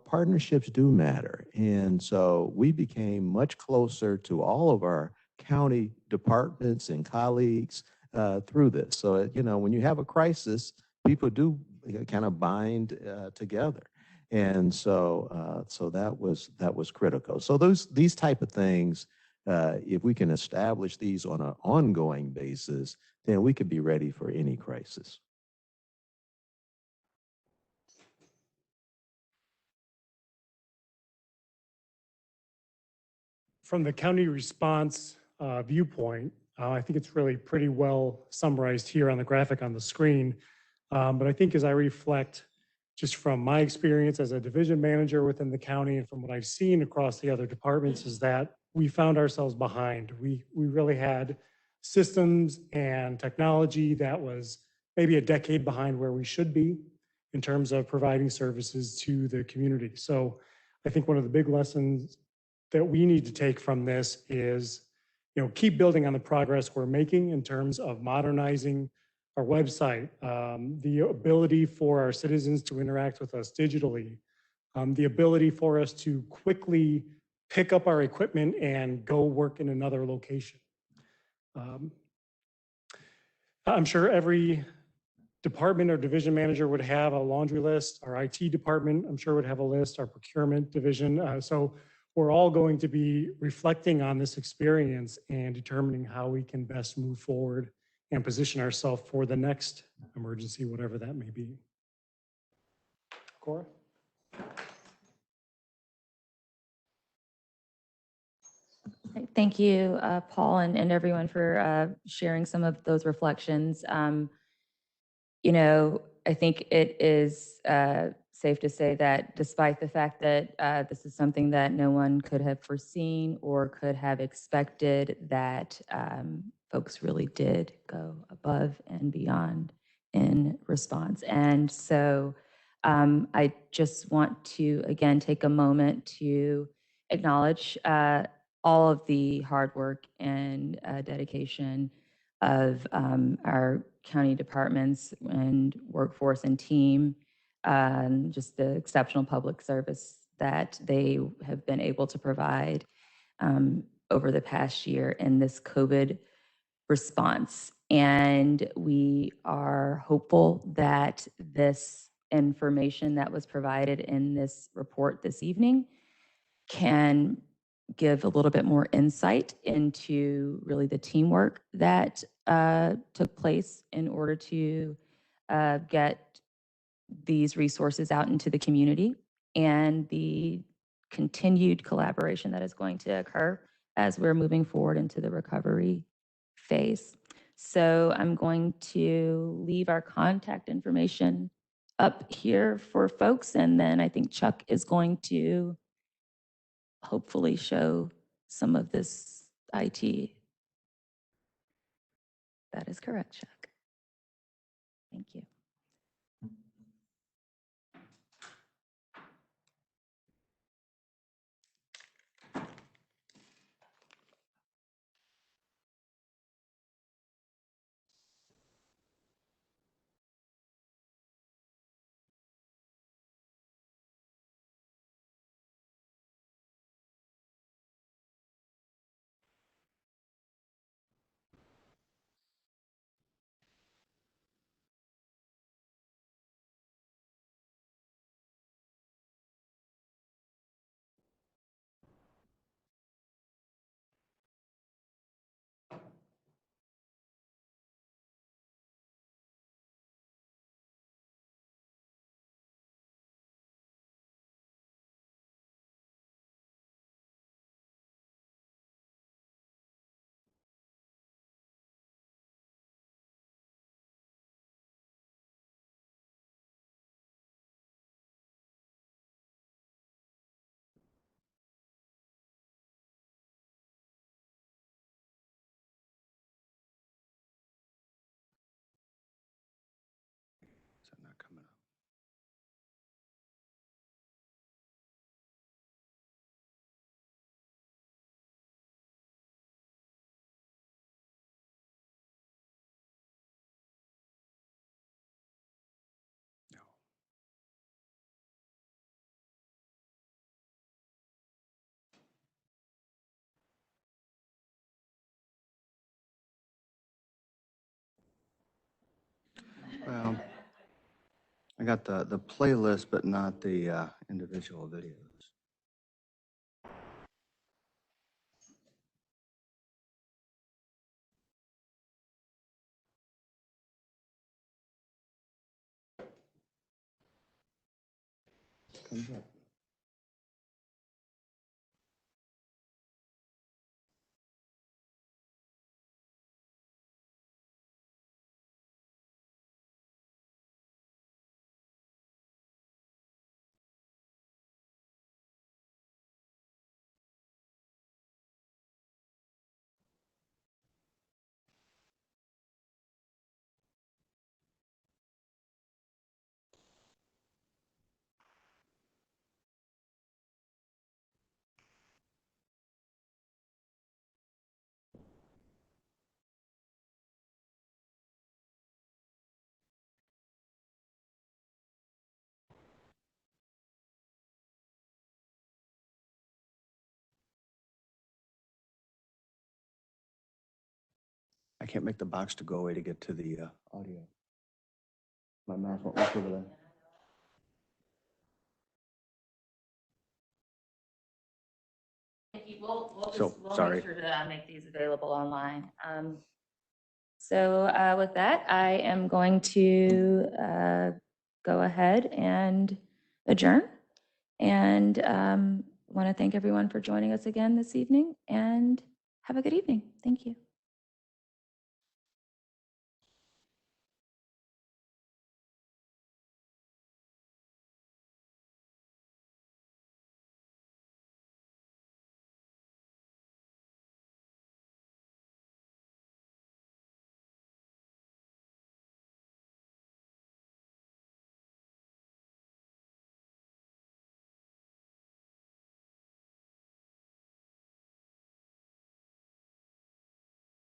partnerships do matter. And so we became much closer to all of our county departments and colleagues through this. So, when you have a crisis, people do kind of bind together. And so that was critical. So these type of things, if we can establish these on an ongoing basis, then we could be ready for any crisis. From the county response viewpoint, I think it's really pretty well summarized here on the graphic on the screen. But I think as I reflect just from my experience as a division manager within the county and from what I've seen across the other departments is that we found ourselves behind. We really had systems and technology that was maybe a decade behind where we should be in terms of providing services to the community. So I think one of the big lessons that we need to take from this is, keep building on the progress we're making in terms of modernizing our website, the ability for our citizens to interact with us digitally, the ability for us to quickly pick up our equipment and go work in another location. I'm sure every department or division manager would have a laundry list. Our IT department, I'm sure, would have a list, our procurement division. So we're all going to be reflecting on this experience and determining how we can best move forward and position ourselves for the next emergency, whatever that may be. Cora? Thank you, Paul, and everyone for sharing some of those reflections. I think it is safe to say that despite the fact that this is something that no one could have foreseen or could have expected, that folks really did go above and beyond in response. And so I just want to, again, take a moment to acknowledge all of the hard work and dedication of our county departments and workforce and team, just the exceptional public service that they have been able to provide over the past year in this COVID response. And we are hopeful that this information that was provided in this report this evening can give a little bit more insight into really the teamwork that took place in order to get these resources out into the community, and the continued collaboration that is going to occur as we're moving forward into the recovery phase. So I'm going to leave our contact information up here for folks, and then I think Chuck is going to hopefully show some of this IT. That is correct, Chuck. Thank you. Is that not coming up? No. Well, I got the playlist, but not the individual videos. Comes up. I can't make the box to go away to get to the audio. My mouse won't work over there. We'll sorry. make sure to make these available online. So with that, I am going to go ahead and adjourn. And want to thank everyone for joining us again this evening, and have a good evening. Thank you.